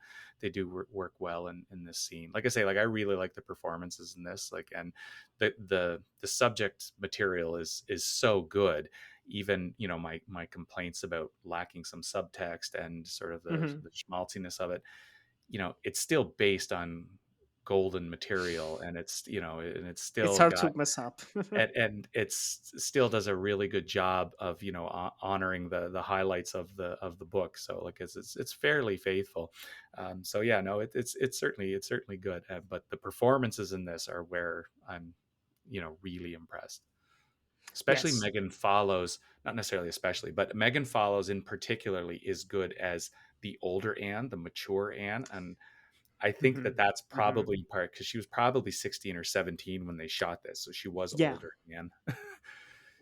work well in this scene. Like I say, like I really like the performances in this. Like, and the subject material is so good. Even my complaints about lacking some subtext and sort of Hmm. the schmaltziness of it, it's still based on golden material, and it's It's still hard got to mess up. and it's still does a really good job of honoring the highlights of the book. So like it's fairly faithful. So yeah, no, it's certainly good. But the performances in this are where I'm really impressed, especially Yes. Megan Follows, not necessarily especially, but Megan Follows in particularly is good as the older Anne, the mature Anne. And I think Hmm. that that's Hmm. probably part because she was probably 16 or 17 when they shot this. So she was Yeah. older Anne.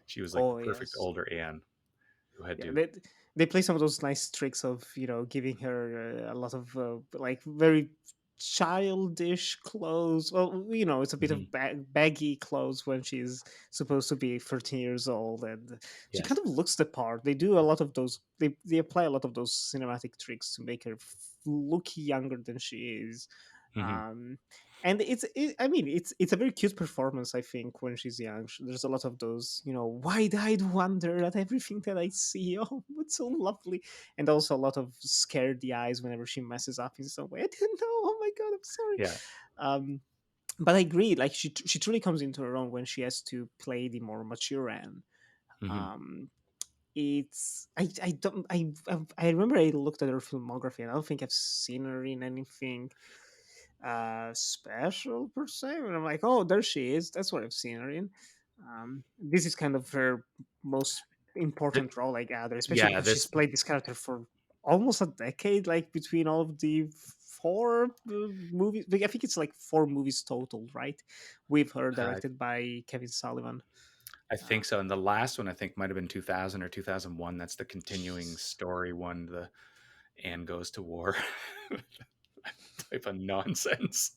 She was like the Oh, perfect yes. older Anne who had Yeah. to. They play some of those nice tricks of giving her a lot of like very childish clothes. Well, it's a bit Hmm. of baggy clothes when she's supposed to be 13 years old, and she kind Yes. of looks the part. They do a lot of those. They apply a lot of those cinematic tricks to make her look younger than she is. Hmm. Um, and I mean, it's a very cute performance. I think when she's young, there's a lot of those, wide-eyed wonder at everything that I see. Oh, it's so lovely, and also a lot of scaredy eyes whenever she messes up in some way. I didn't know. Oh my god, I'm sorry. Yeah. Um, but I agree. Like she truly comes into her own when she has to play the more mature Anne. Hmm. Um, it's I don't I remember I looked at her filmography and I don't think I've seen her in anything special per se. And I'm like, oh, there she is. That's what I've seen her in. This is kind of her most Th- important role, I gather, especially yeah. because she's This. played this character for almost a decade, like between all of the four movies. Like, I think it's like four movies total, right? With her, Uh, directed by Kevin Sullivan. I Uh, think so. And the last one I think might have been 2000 or 2001. That's the continuing jeez. story one. The Anne goes to war type of nonsense.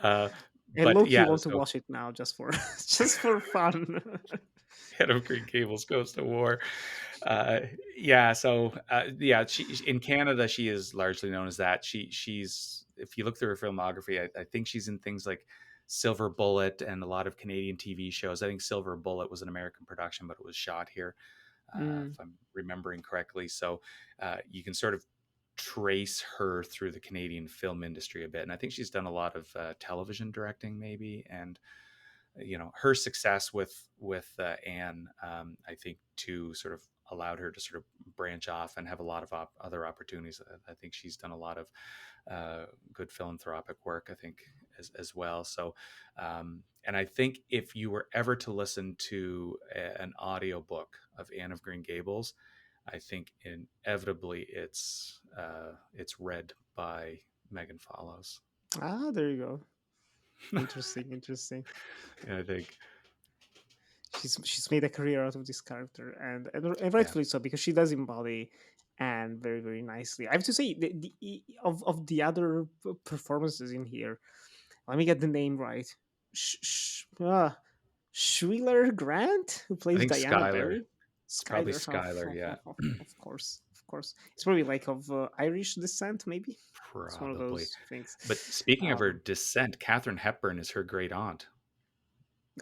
Uh, I but low key yeah. want to So watch it now just for just for fun. Head of Green Gables goes to war. Uh, yeah. So yeah, she in Canada she is largely known as that. She's if you look through her filmography, I think she's in things like Silver Bullet and a lot of Canadian TV shows. I think Silver Bullet was an American production, but it was shot here, Mm. if I'm remembering correctly. So you can sort of trace her through the Canadian film industry a bit, and I think she's done a lot of television directing, maybe, and her success with Anne, I think, too, sort of allowed her to sort of branch off and have a lot of other opportunities. I think she's done a lot of good philanthropic work, I think, as well. So and I think if you were ever to listen to an audiobook of Anne of Green Gables, I think inevitably it's read by Megan Follows. Ah, there you go. Interesting, interesting. I think, She's made a career out of this character, and yeah. rightfully so, because she does embody and very, very nicely. I have to say, of the other performances in here, let me get the name right. Schuyler Grant, who I plays think Diana Skylar. Barry. It's probably Skyler, Skylar, yeah. of course, of course. It's probably like of Irish descent, maybe. It's one of Probably. those things. But speaking of her Um, descent, Katharine Hepburn is her great aunt,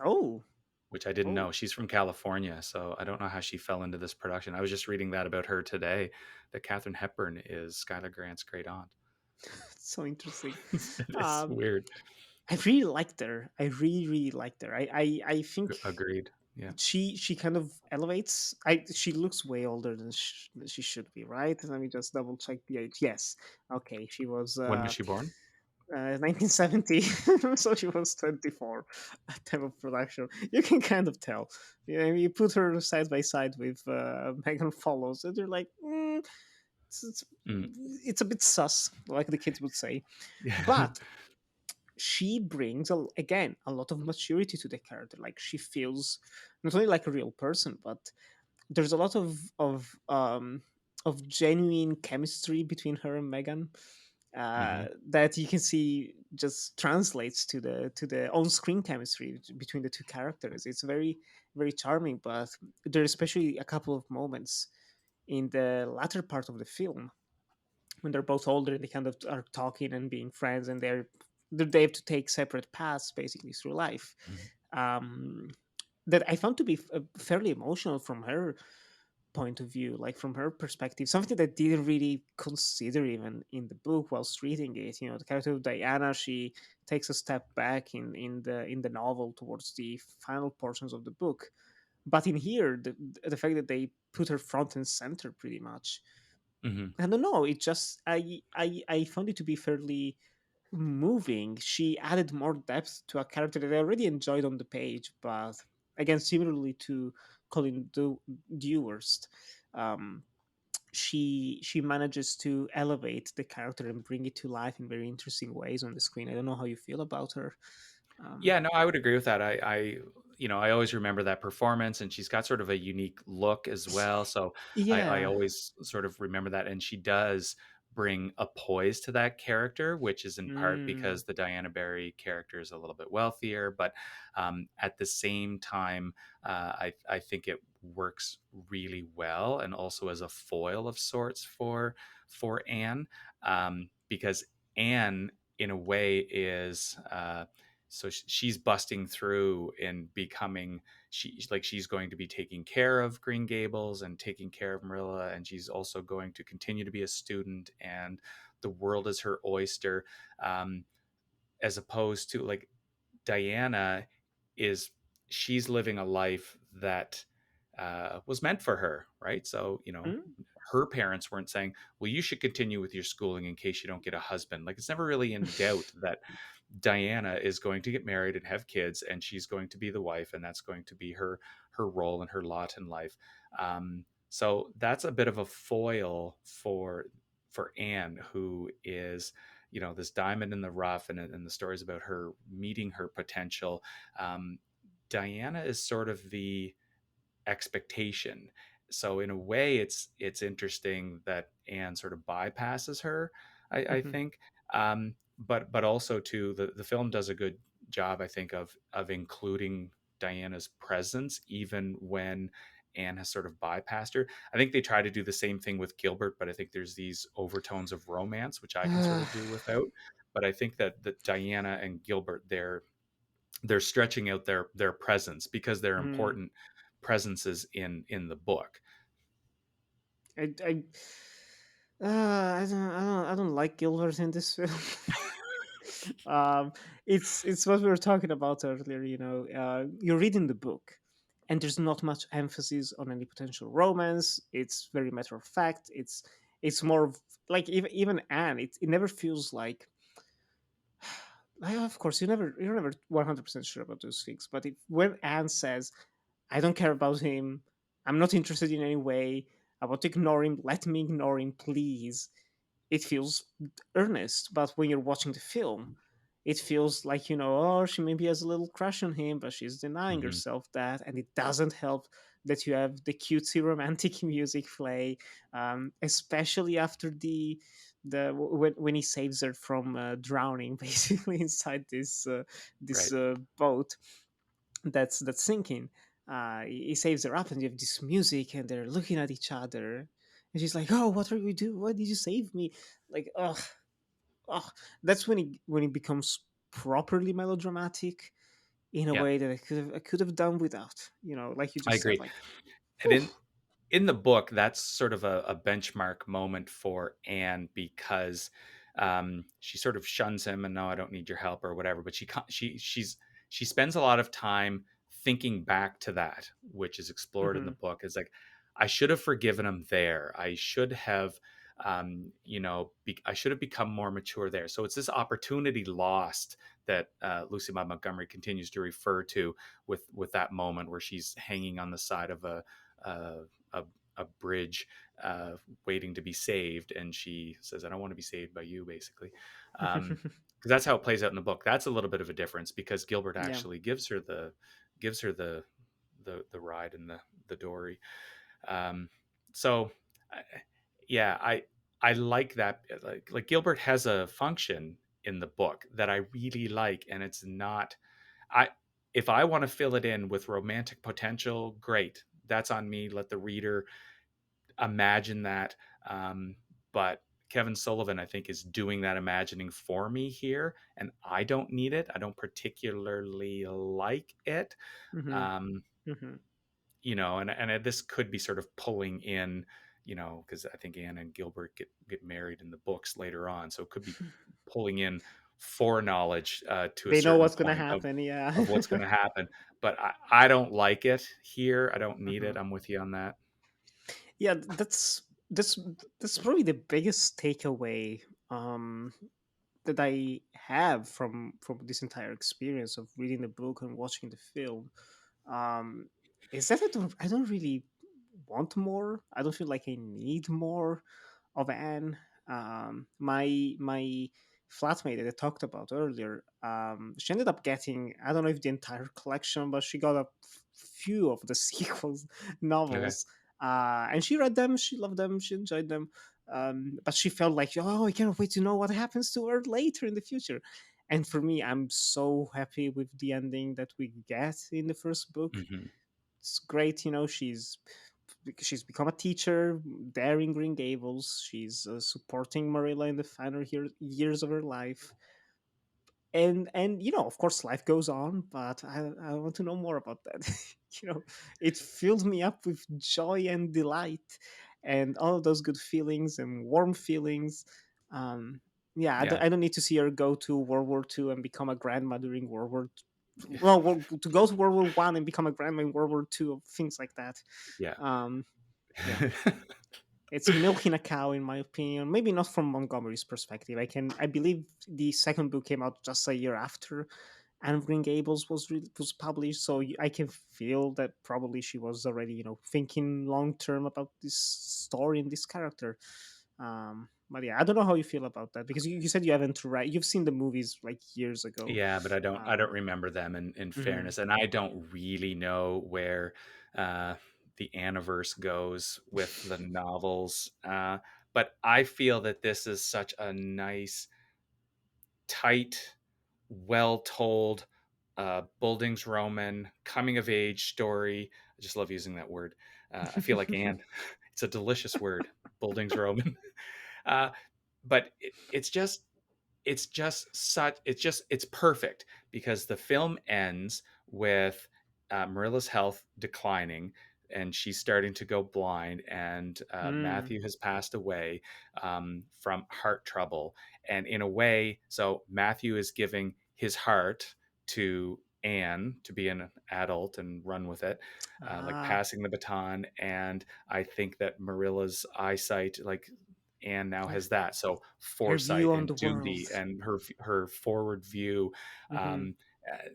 oh, which I didn't know. oh, She's from California, so I don't know how she fell into this production. I was just reading that about her today, that Katharine Hepburn is Skylar Grant's great aunt. so interesting. It's Um, weird. I really liked her. I really, really liked her. I think Agreed. Yeah. she kind of elevates. She looks way older than she should be, right? Let me just double check the age. Yes, okay, she was When was she born? 1970, so she was 24 at time of production. You can kind of tell. You put her side by side with Megan Follows, and you're like, it's, it's Mm. it's a bit sus, like the kids would say, Yeah. but she brings again a lot of maturity to the character. Like she feels not only like a real person, but there's a lot of genuine chemistry between her and Megan Hmm. that you can see just translates to the on-screen chemistry between the two characters. It's very, very charming, but there are especially a couple of moments in the latter part of the film when they're both older and they kind of are talking and being friends, and they have to take separate paths basically through life. Hmm. Um, that I found to be fairly emotional from her point of view, like from her perspective, something that I didn't really consider even in the book whilst reading it. The character of Diana, she takes a step back in the novel towards the final portions of the book, but in here, the fact that they put her front and center pretty much, Hmm. I don't know. It just I found it to be fairly moving. She added more depth to a character that I already enjoyed on the page, but again, similarly to Colin Dewhurst, um, she manages to elevate the character and bring it to life in very interesting ways on the screen. I don't know how you feel about her. Um, Yeah, no, I would agree with that. I always remember that performance, and she's got sort of a unique look as well. So I yeah, always sort of remember that, and she does bring a poise to that character, which is in part Mm. because the Diana Barry character is a little bit wealthier. But at the same time, I think it works really well, and also as a foil of sorts for Anne, because Anne, in a way, is so she's busting through and becoming she's going to be taking care of Green Gables and taking care of Marilla, and she's also going to continue to be a student, and the world is her oyster, um, as opposed to like Diana is she's living a life that was meant for her, right? So Mm. her parents weren't saying, well, you should continue with your schooling in case you don't get a husband. Like, it's never really in doubt that Diana is going to get married and have kids, and she's going to be the wife, and that's going to be her role and her lot in life. So that's a bit of a foil for Anne, who is this diamond in the rough, and the stories about her meeting her potential. Diana is sort of the expectation. So in a way, it's interesting that Anne sort of bypasses her. I Mhm. think, but also too, the film does a good job, I think, of including Diana's presence even when Anne has sort of bypassed her. I think they try to do the same thing with Gilbert, but I think there's these overtones of romance which I can sort of do without. But I think that Diana and Gilbert, they're stretching out their presence because they're Mm. important presences in the book. I I don't like Gilbert in this film. It's what we were talking about earlier. You're reading the book, and there's not much emphasis on any potential romance. It's very matter of fact. It's more of like even Anne. It never feels like. Of course, you're never 100% sure about those things. But when Anne says, "I don't care about him. I'm not interested in any way. I want to ignore him. Let me ignore him, please." It feels earnest. But when you're watching the film, it feels like, oh, she maybe has a little crush on him, but she's denying Hmm. herself that. And it doesn't help that you have the cutesy romantic music play, especially after when he saves her from drowning, basically inside this Right. boat that's sinking. He saves her up, and you have this music, and they're looking at each other, and she's like, "Oh, what are you doing? Why did you save me?" Like, oh, that's when it becomes properly melodramatic in a Yeah, way that I could have done without. Like you I just said, agree. like, And whew. in the book, that's sort of a benchmark moment for Anne, because she sort of shuns him and, no, I don't need your help or whatever. But she spends a lot of time thinking back to that, which is explored in the Hmm. book. It's like, I should have forgiven him there. I should have, I should have become more mature there. So it's this opportunity lost that Lucy Maud Montgomery continues to refer to with that moment where she's hanging on the side of a, a, a bridge, waiting to be saved, and she says, I don't want to be saved by you, basically. Because that's how it plays out in the book. That's a little bit of a difference, because Gilbert Yeah. actually gives her the ride in the dory. um, so I- yeah, I like that. Like Gilbert has a function in the book that I really like, and it's not I if I want to fill it in with romantic potential, great. That's on me. Let the reader imagine that. But Kevin Sullivan, I think, is doing that imagining for me here, and I don't need it. I don't particularly like it. Hmm. Um, Hmm. and this could be sort of pulling in, because I think Anne and Gilbert get married in the books later on, so it could be pulling in foreknowledge to a They know certain what's gonna point of happen. Yeah. of what's going to happen. But I don't like it here. I don't need Hmm. it. I'm with you on that. Yeah, that's probably the biggest takeaway um that I have from this entire experience of reading the book and watching the film, um, is that I don't really want more. I don't feel like I need more of Anne. My flatmate that I talked about earlier, she ended up getting, I don't know if the entire collection, but she got a few of the sequels Okay. novels, and she read them. She loved them. She enjoyed them. But she felt like, oh, I can't wait to know what happens to her later in the future. And for me, I'm so happy with the ending that we get in the first book. Hmm. It's great, she's become a teacher there in Green Gables. She's supporting Marilla in the final years of her life, and of course life goes on, but I want to know more about that. It filled me up with joy and delight and all of those good feelings and warm feelings. um yeah, Yeah. I don't need to see her go to World War II and become a grandma during World War well, to go to World War I and become a grandma in World War II, things like that. Yeah. um yeah, it's milking a cow, in my opinion. Maybe not from Montgomery's perspective. I believe the second book came out just a year after Anne of Green Gables was published, so I can feel that probably she was already, thinking long term about this story and this character. But yeah, I don't know how you feel about that, because you said you haven't read, you've seen the movies like years ago. Yeah, but I don't Um, remember them in mhm. fairness, and I don't really know where uh, the Anniverse goes with the novels. But I feel that this is such a nice, tight, well told Buildings Roman coming of age story. I just love using that word. I feel like Anne. It's a delicious word, Buildings Roman. Uh, but it's perfect because the film ends with Marilla's health declining and she's starting to go blind, and Mm. Matthew has passed away from heart trouble. And in a way, so Matthew is giving his heart to Anne to be an adult and run with it, like Ah, passing the baton. And I think that Marilla's eyesight, like Anne now her, has that. So her foresight view on the and world. duty and her forward view. Hmm.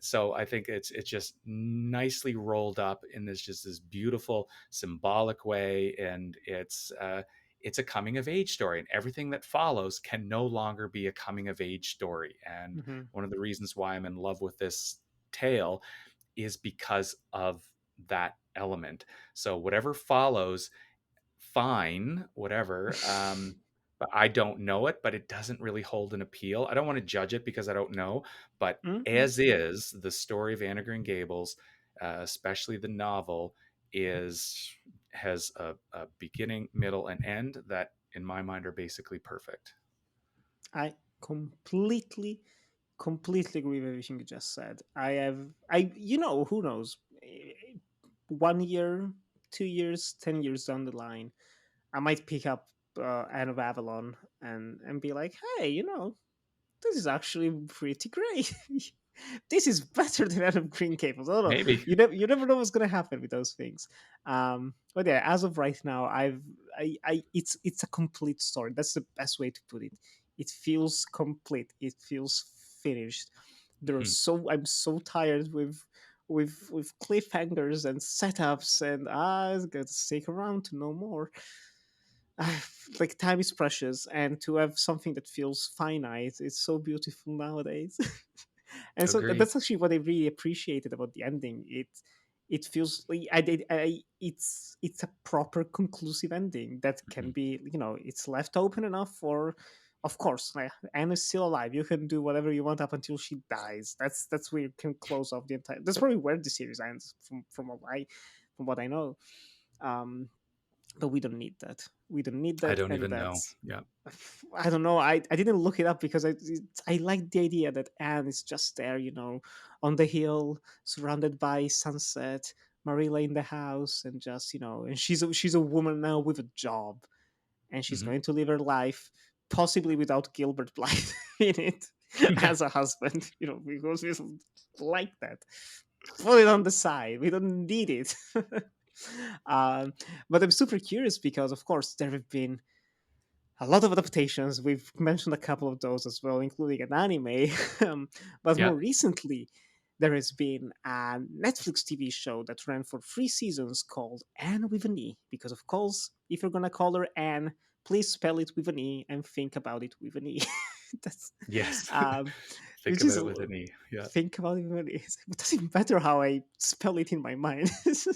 So I think it's just nicely rolled up in this beautiful symbolic way, and it's a coming of age story, and everything that follows can no longer be a coming of age story. And Hmm. one of the reasons why I'm in love with this tale is because of that element. So whatever follows, fine, whatever. But I don't know it, but it doesn't really hold an appeal. I don't want to judge it because I don't know, but Hmm. as is, the story of Anne of Green Gables, especially the novel, is has a beginning, middle, and end that, in my mind, are basically perfect. I completely agree with everything you just said. Who knows? 1 year, 2 years, 10 years down the line, I might pick up Anne of Avalon and be like, hey, this is actually pretty great. This is better than Anne of Green Gables. I don't know. Maybe. You never know what's gonna happen with those things. But yeah, as of right now, it's a complete story. That's the best way to put it. It feels complete. It feels finished. Hmm. I'm so tired with cliffhangers and setups, and I got to stick around to know more. Like, time is precious, and to have something that feels finite, it's so beautiful nowadays. And so Agree. that's actually what I really appreciated about the ending. It feels like it's a proper conclusive ending that can Mhm. be, it's left open enough for, of course, like, Anne is still alive. You can do whatever you want up until she dies. That's where you can close off the entire. That's probably where the series ends, from what I know. Um, but we don't need that. We don't need I that, don't and even know. that's, Yeah. I don't know. I didn't look it up because I like the idea that Anne is just there, on the hill, surrounded by sunset, Marilla in the house, and just, and she's a woman now with a job, and she's Hmm. going to live her life possibly without Gilbert Blythe in it as a husband, because we don't like that. Put it on the side. We don't need it. um, but I'm super curious because, of course, there have been a lot of adaptations. We've mentioned a couple of those as well, including an anime. But Yeah. more recently, there has been a Netflix TV show that ran for 3 seasons called Anne with an E. Because, of course, if you're going to call her Anne, please spell it with an E and think about it with an E. That's, Yes. um, Think which about is, it with an E. Yeah. think about it with an E. It doesn't matter how I spell it in my mind. It's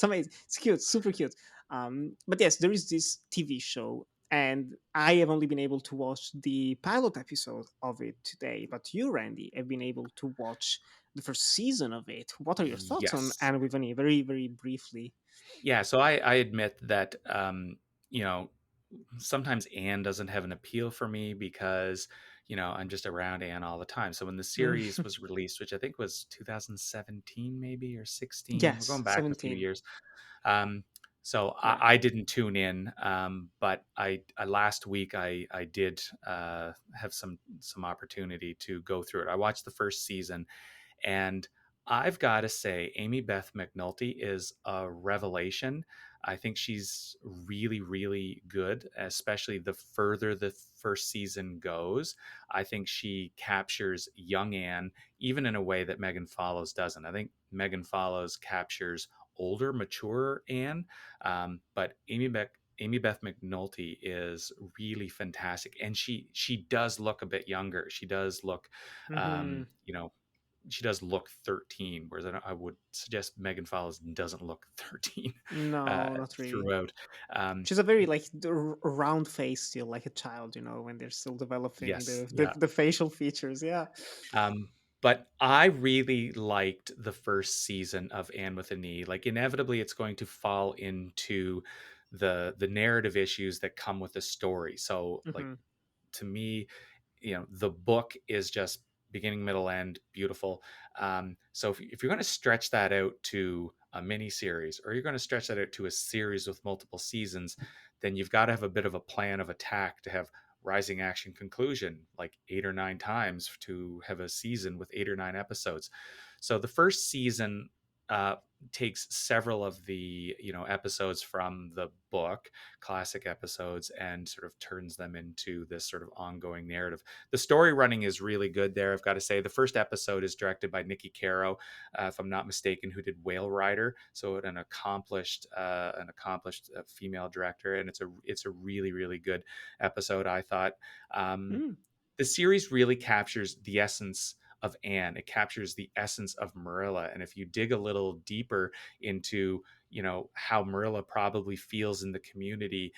amazing. It's cute, super cute. But yes, there is this TV show, And I have only been able to watch the pilot episode of it today. But you, Randy, have been able to watch the first season of it. What are your thoughts on Yes. Anne with an E? Very, very briefly. Yeah, so I admit that you know, sometimes Anne doesn't have an appeal for me because, I'm just around Anne all the time. So when the series was released, which I think was 2017 maybe or 16, we're Yes, going back a few 17. years. Um, so Yeah. I didn't tune in, but I last week I did have some opportunity to go through it. I watched the first season, and I've got to say, Amy Beth McNulty is a revelation. I think she's really, really good, especially the further the first season goes. I think she captures young Anne, even in a way that Megan Follows doesn't. I think Megan Follows captures older, mature Anne, but Amy Beth McNulty is really fantastic, and she does look a bit younger. She does look, Hmm. you know, she does look 13, whereas I would suggest Megan Follows doesn't look 13 uh, No, not really. throughout. Um, She's a very like round face still, like a child, when they're still developing yes, the yeah. the facial features. Yeah. Um, but I really liked the first season of Anne with an E. Like inevitably, it's going to fall into the narrative issues that come with the story. So, like Hmm. to me, the book is just beginning, middle, end, beautiful. So if you're going to stretch that out to a mini series, or you're going to stretch that out to a series with multiple seasons, then you've got to have a bit of a plan of attack to have rising action conclusion like 8 or 9 times to have a season with 8 or 9 episodes. So the first season uh, takes several of the episodes from the book, classic episodes, and sort of turns them into this sort of ongoing narrative. The story running is really good there. I've got to say, the first episode is directed by Nikki Caro, if I'm not mistaken, who did Whale Rider. So an accomplished female director, and it's a really, really good episode, I thought. Um, Mm. the series really captures the essence of Anne. It captures the essence of Marilla. And if you dig a little deeper into, how Marilla probably feels in the community,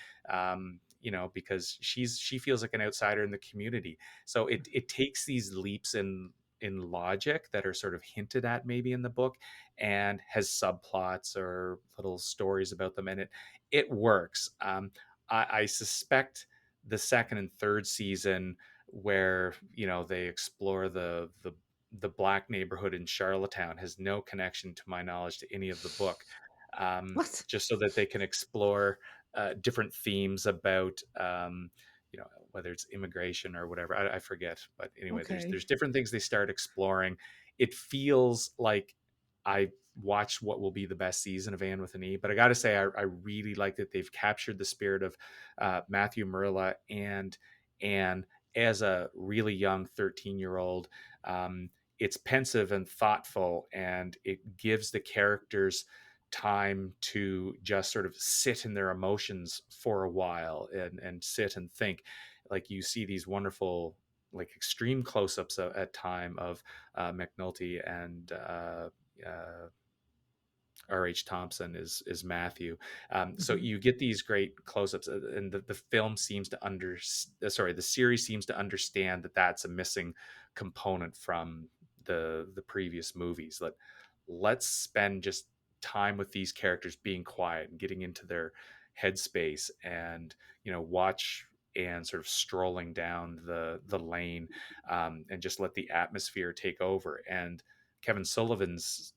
because she feels like an outsider in the community. So it takes these leaps in logic that are sort of hinted at maybe in the book, and has subplots or little stories about them, and it works. I suspect the second and third season, where they explore the black neighborhood in Charlottetown, has no connection to my knowledge to any of the book. What? Just so that they can explore different themes about whether it's immigration or whatever. I forget, but anyway, Okay. there's different things they start exploring. It feels like I watched what will be the best season of Anne with an E, but I got to say, I really like that they've captured the spirit of Matthew, Marilla, and Anne as a really young 13-year-old. It's pensive and thoughtful, and it gives the characters time to just sort of sit in their emotions for a while, and sit and think. Like you see these wonderful, like extreme close-ups at time of McNulty, and uh, R.H. Thompson is Matthew. So Hmm. you get these great close-ups, and the film seems to the series seems to understand that that's a missing component from the previous movies. Let's spend just time with these characters, being quiet and getting into their headspace, and watch and sort of strolling down the lane, and just let the atmosphere take over. And Kevin Sullivan's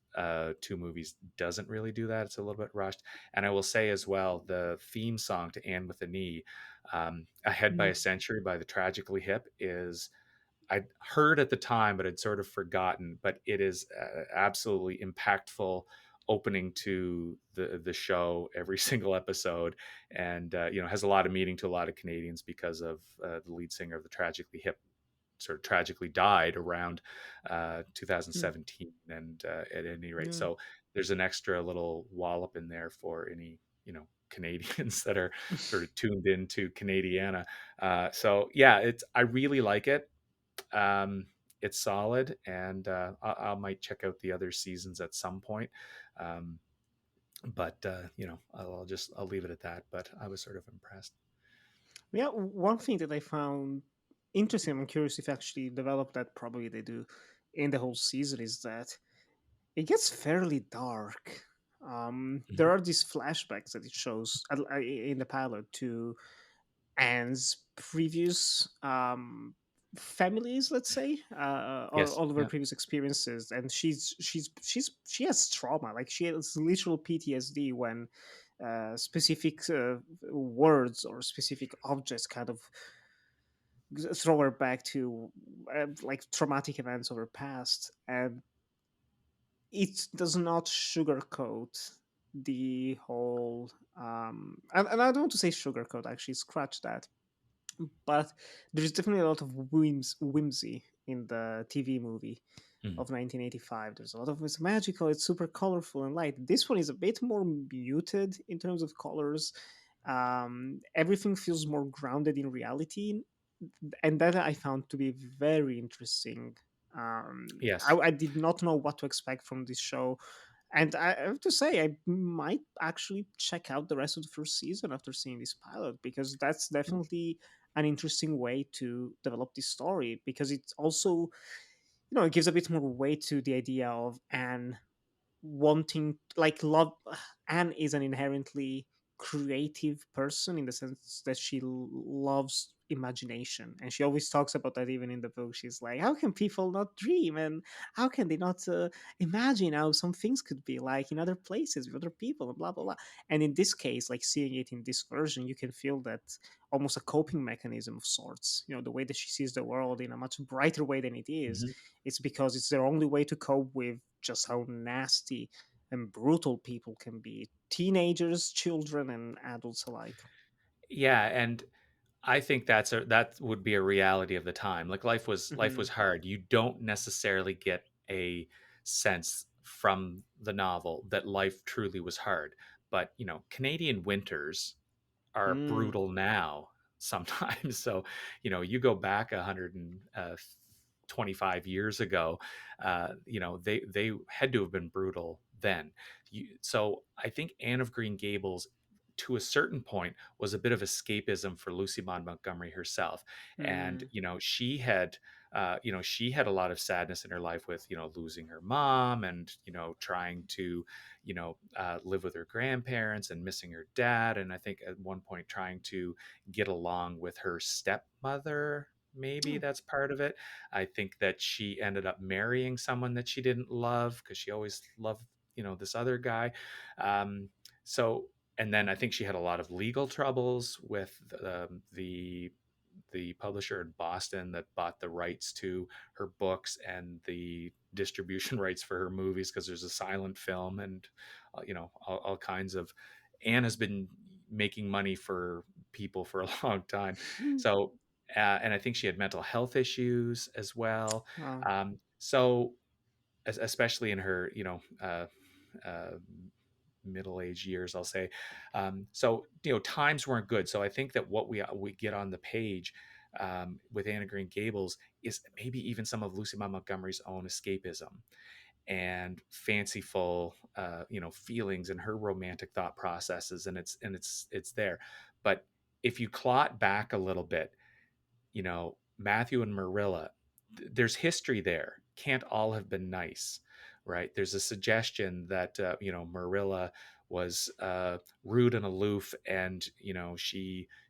two movies doesn't really do that. It's a little bit rushed. And I will say as well, the theme song to Anne with a Knee, Ahead by a Century by the Tragically Hip, is, I'd heard at the time, but I'd sort of forgotten. But it is absolutely impactful opening to the show every single episode, and has a lot of meaning to a lot of Canadians because of the lead singer of the Tragically Hip sort of tragically died around 2017. And at any rate, Yeah. so there's an extra little wallop in there for any Canadians that are sort of tuned into Canadiana. So yeah, I really like it. um, it's solid, and I might check out the other seasons at some point. um, but I'll leave it at that. But I was sort of impressed. Yeah, one thing that I found interesting, I'm curious if actually developed that, probably they do in the whole season, is that it gets fairly dark. There Mhm. are these flashbacks that it shows in the pilot to Anne's previous families, let's say, or Yes. all of her Yeah. previous experiences, and she has trauma. Like, she has literal PTSD when specific words or specific objects kind of throw her back to like traumatic events of her past, and it does not sugarcoat the whole and I don't want to say sugarcoat, actually scratch that, but there's definitely a lot of whimsy in the TV movie Mhm. of 1985. There's a lot of it's magical, it's super colorful and light. This one is a bit more muted in terms of colors. Everything feels more grounded in reality, and that I found to be very interesting. Yes. I did not know what to expect from this show, and I have to say, I might actually check out the rest of the first season after seeing this pilot, because that's definitely an interesting way to develop this story. Because it's also, it gives a bit more weight to the idea of Anne wanting, like, love. Anne is an inherently creative person in the sense that she loves imagination, and she always talks about that. Even in the book, she's like, how can people not dream, and how can they not imagine how some things could be like in other places with other people, and blah blah blah. And in this case, like, seeing it in this version, you can feel that almost a coping mechanism of sorts. The way that she sees the world in a much brighter way than it is, Mhm. it's because it's their only way to cope with just how nasty and brutal people can be, teenagers, children, and adults alike. Yeah, and I think that would be a reality of the time. Like, life was Hmm. hard. You don't necessarily get a sense from the novel that life truly was hard. But, Canadian winters are Mm. brutal now sometimes. So, you go back 125 years ago, they had to have been brutal then. So I think Anne of Green Gables, to a certain point, was a bit of escapism for Lucy Maud Montgomery herself. And, Mm. she had a lot of sadness in her life with, losing her mom and, trying to, live with her grandparents and missing her dad. And I think at one point trying to get along with her stepmother. Maybe Oh. that's part of it. I think that she ended up marrying someone that she didn't love because she always loved, this other guy. Um, so, and then I think she had a lot of legal troubles with the publisher in Boston that bought the rights to her books and the distribution rights for her movies because there's a silent film and all kinds of. Anne has been making money for people for a long time, so and I think she had mental health issues as well. Wow. So especially in her uh, middle-aged years, I'll say. So times weren't good. So I think that what we get on the page with Anne of Green Gables is maybe even some of Lucy Maud Montgomery's own escapism and fanciful feelings and her romantic thought processes, and it's there. But if you clot back a little bit, Matthew and Marilla, there's history there. Can't all have been nice, right? There's a suggestion that Marilla was rude and aloof, and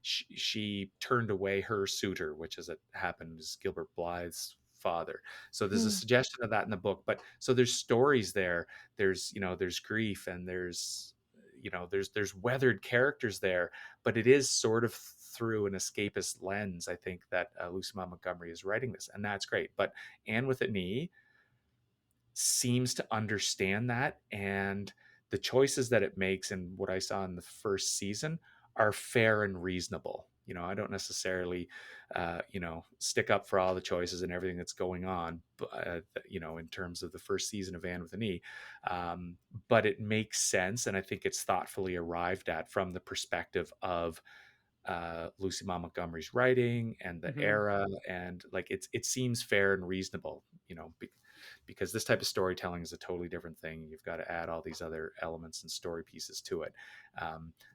she turned away her suitor, which as it happened is Gilbert Blythe's father. So there's a suggestion of that in the book. But so there's stories there. There's grief, and there's weathered characters there, but it is sort of through an escapist lens, I think, that Lucy Maud Montgomery is writing this, and that's great. But Anne with an E seems to understand that, and the choices that it makes and what I saw in the first season are fair and reasonable. I don't necessarily, stick up for all the choices and everything that's going on, in terms of the first season of Anne with an E. But it makes sense, and I think it's thoughtfully arrived at from the perspective of Lucy Maud Montgomery's writing and the Hmm. era, and like it seems fair and reasonable, because this type of storytelling is a totally different thing. You've got to add all these other elements and story pieces to it.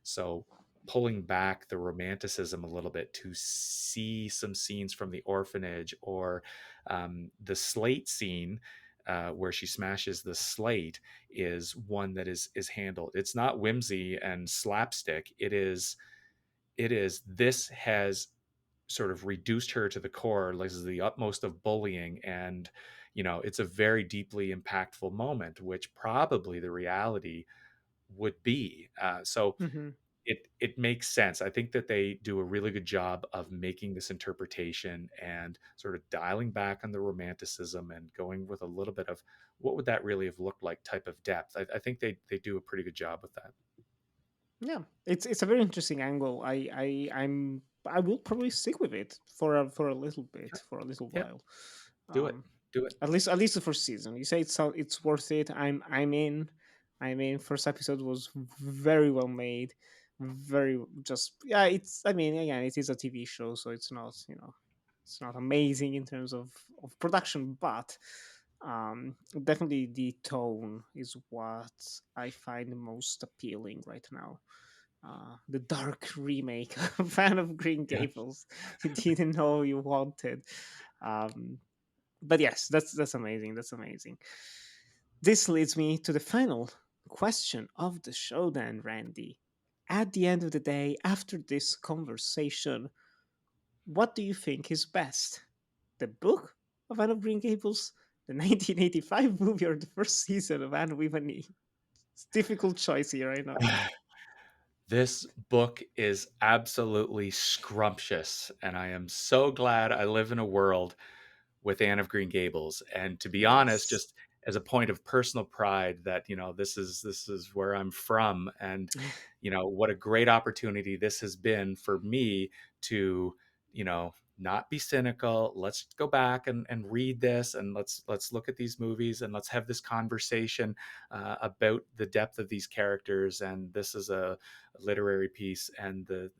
So pulling back the romanticism a little bit to see some scenes from the orphanage, or the slate scene where she smashes the slate is one that is handled. It's not whimsy and slapstick. It is this has sort of reduced her to the core, like, this is the utmost of bullying, and it's a very deeply impactful moment, which probably the reality would be. So Hmm. it makes sense. I think that they do a really good job of making this interpretation and sort of dialing back on the romanticism and going with a little bit of what would that really have looked like type of depth. I think they do a pretty good job with that. Yeah, it's a very interesting angle. I will probably stick with it for a little bit, for a little Yeah, while. do it, Um, do it. at least the first season. You say it's worth it. I'm in. I'm in. First episode was very well made. Very just yeah. It's I mean again it is a TV show, so it's not it's not amazing in terms of production, but definitely the tone is what I find most appealing right now. The dark remake of Fan of Green Yeah. Gables you didn't know you wanted. Um, but yes, that's amazing. That's amazing. This leads me to the final question of the show, then, Randy. At the end of the day, after this conversation, what do you think is best? The book of Anne of Green Gables, the 1985 movie, or the first season of Anne with an E? It's a difficult choice here, I know. This book is absolutely scrumptious, and I am so glad I live in a world with Anne of Green Gables. And to be honest, Yes. just as a point of personal pride, that this is where I'm from, and what a great opportunity this has been for me to not be cynical. Let's go back and read this, and let's look at these movies, and let's have this conversation about the depth of these characters. And this is a literary piece, and the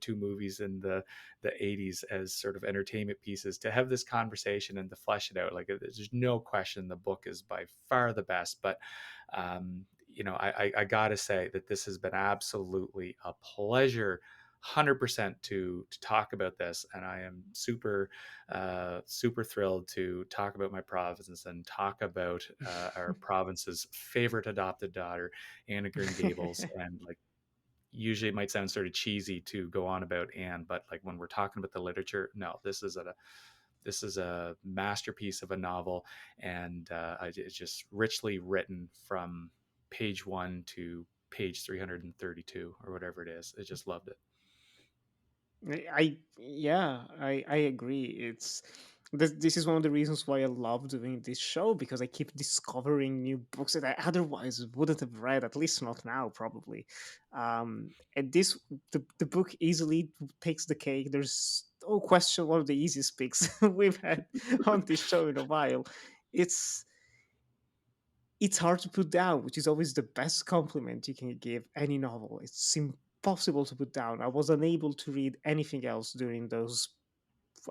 two movies in the 80s as sort of entertainment pieces, to have this conversation and to flesh it out. Like, there's no question the book is by far the best. But I gotta say that this has been absolutely a pleasure, 100%, to talk about this. And I am super thrilled to talk about my province and talk about our province's favorite adopted daughter, Anna Green Gables. And, like, usually it might sound sort of cheesy to go on about Anne, but, like, when we're talking about the literature, no, this is a masterpiece of a novel. And it's just richly written from page one to page 332 or whatever it is. I just loved it. I agree. This is one of the reasons why I love doing this show, because I keep discovering new books that I otherwise wouldn't have read, at least not now, probably. And the book easily takes the cake. There's no question one of the easiest picks we've had on this show in a while. It's it's hard to put down, which is always the best compliment you can give any novel. It's impossible to put down. I was unable to read anything else during those,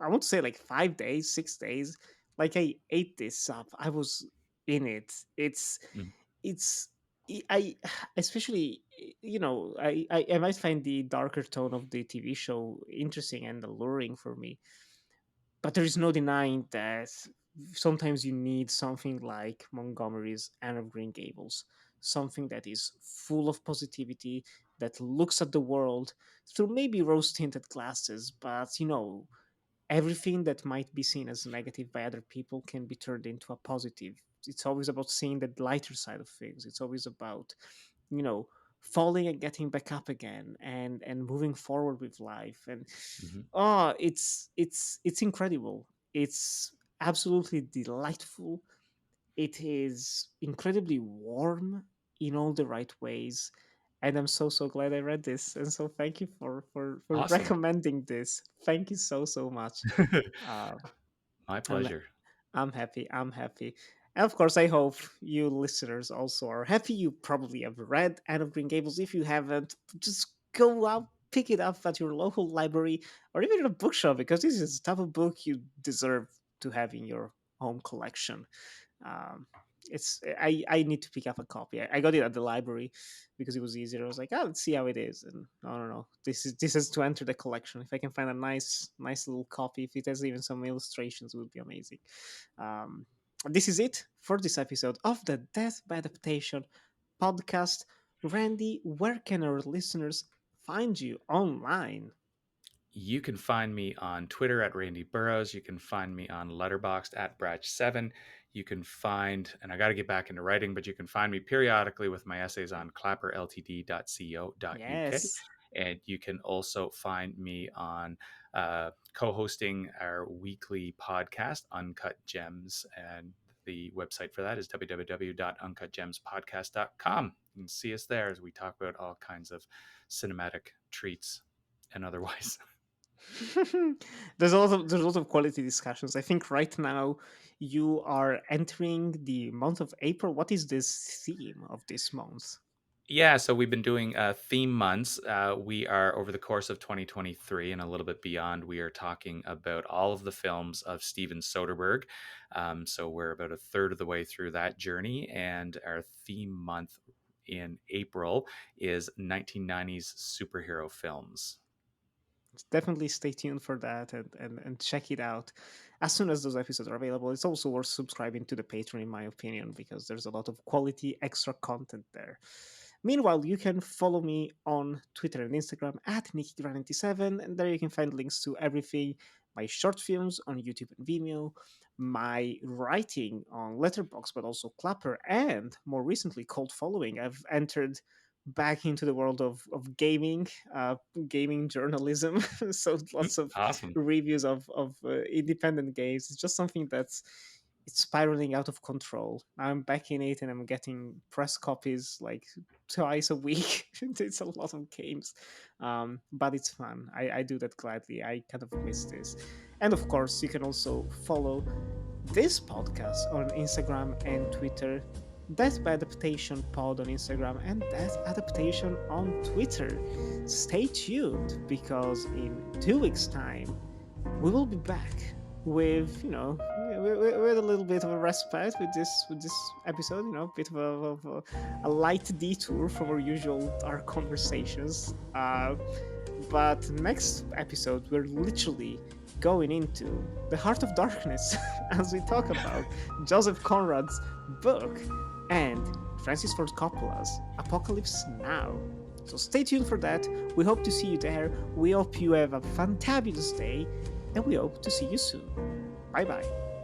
I want to say, like 5 days, 6 days. Like, I ate this up. I was in it. Mm. It's I especially I might find the darker tone of the TV show interesting and alluring for me, but there is no denying that sometimes you need something like Montgomery's Anne of Green Gables, something that is full of positivity, that looks at the world through maybe rose tinted glasses, but everything that might be seen as negative by other people can be turned into a positive. It's always about seeing the lighter side of things. It's always about, you know, falling and getting back up again, and moving forward with life. And Hmm. it's incredible. It's absolutely delightful. It is incredibly warm in all the right ways. And I'm so glad I read this. And so thank you for Awesome. recommending this. Thank you so much. Uh, My I'm pleasure. I'm happy. I'm happy. And of course, I hope you listeners also are happy. You probably have read Anne of Green Gables. If you haven't, just go out, pick it up at your local library or even in a bookshop, because this is the type of book you deserve to have in your home collection. Um, I need to pick up a copy. I got it at the library because it was easier. I was like, oh, let's see how it is. And no. This is to enter the collection. If I can find a nice little copy, if it has even some illustrations, it would be amazing. Um, this is it for this episode of the Death by Adaptation podcast. Randy, where can our listeners find you online? You can find me on Twitter at Randy Burrows. You can find me on Letterboxd at Bratch7. You can find, and I got to get back into writing, but you can find me periodically with my essays on clapperltd.co.uk. Yes. And you can also find me on co-hosting our weekly podcast, Uncut Gems. And the website for that is www.uncutgemspodcast.com. You can see us there as we talk about all kinds of cinematic treats and otherwise. There's a lot of quality discussions. I think right now you are entering the month of April. What is this theme of this month? Yeah, so we've been doing theme months. We are, over the course of 2023 and a little bit beyond, we are talking about all of the films of Steven Soderbergh. So we're about a third of the way through that journey, and our theme month in April is 1990s superhero films. Definitely stay tuned for that and check it out as soon as those episodes are available. It's also worth subscribing to the Patreon, in my opinion, because there's a lot of quality extra content there. Meanwhile, you can follow me on Twitter and Instagram at NickyGran97, and there you can find links to everything, my short films on YouTube and Vimeo, my writing on Letterboxd, but also Clapper, and more recently, Cold Following. I've entered back into the world of gaming, gaming journalism. So lots of Awesome. reviews of independent games. It's just something it's spiraling out of control. I'm back in it and I'm getting press copies like twice a week. It's a lot of games, but it's fun. I do that gladly. I kind of miss this. And of course, you can also follow this podcast on Instagram and Twitter. Death by Adaptation Pod on Instagram and Death Adaptation on Twitter. Stay tuned because in 2 weeks' time we will be back with with a little bit of a respite with this episode. A bit of a light detour from our usual dark conversations. But next episode we're literally going into the heart of darkness as we talk about Joseph Conrad's book and Francis Ford Coppola's Apocalypse Now. So stay tuned for that. We hope to see you there. We hope you have a fantabulous day, and we hope to see you soon. Bye bye.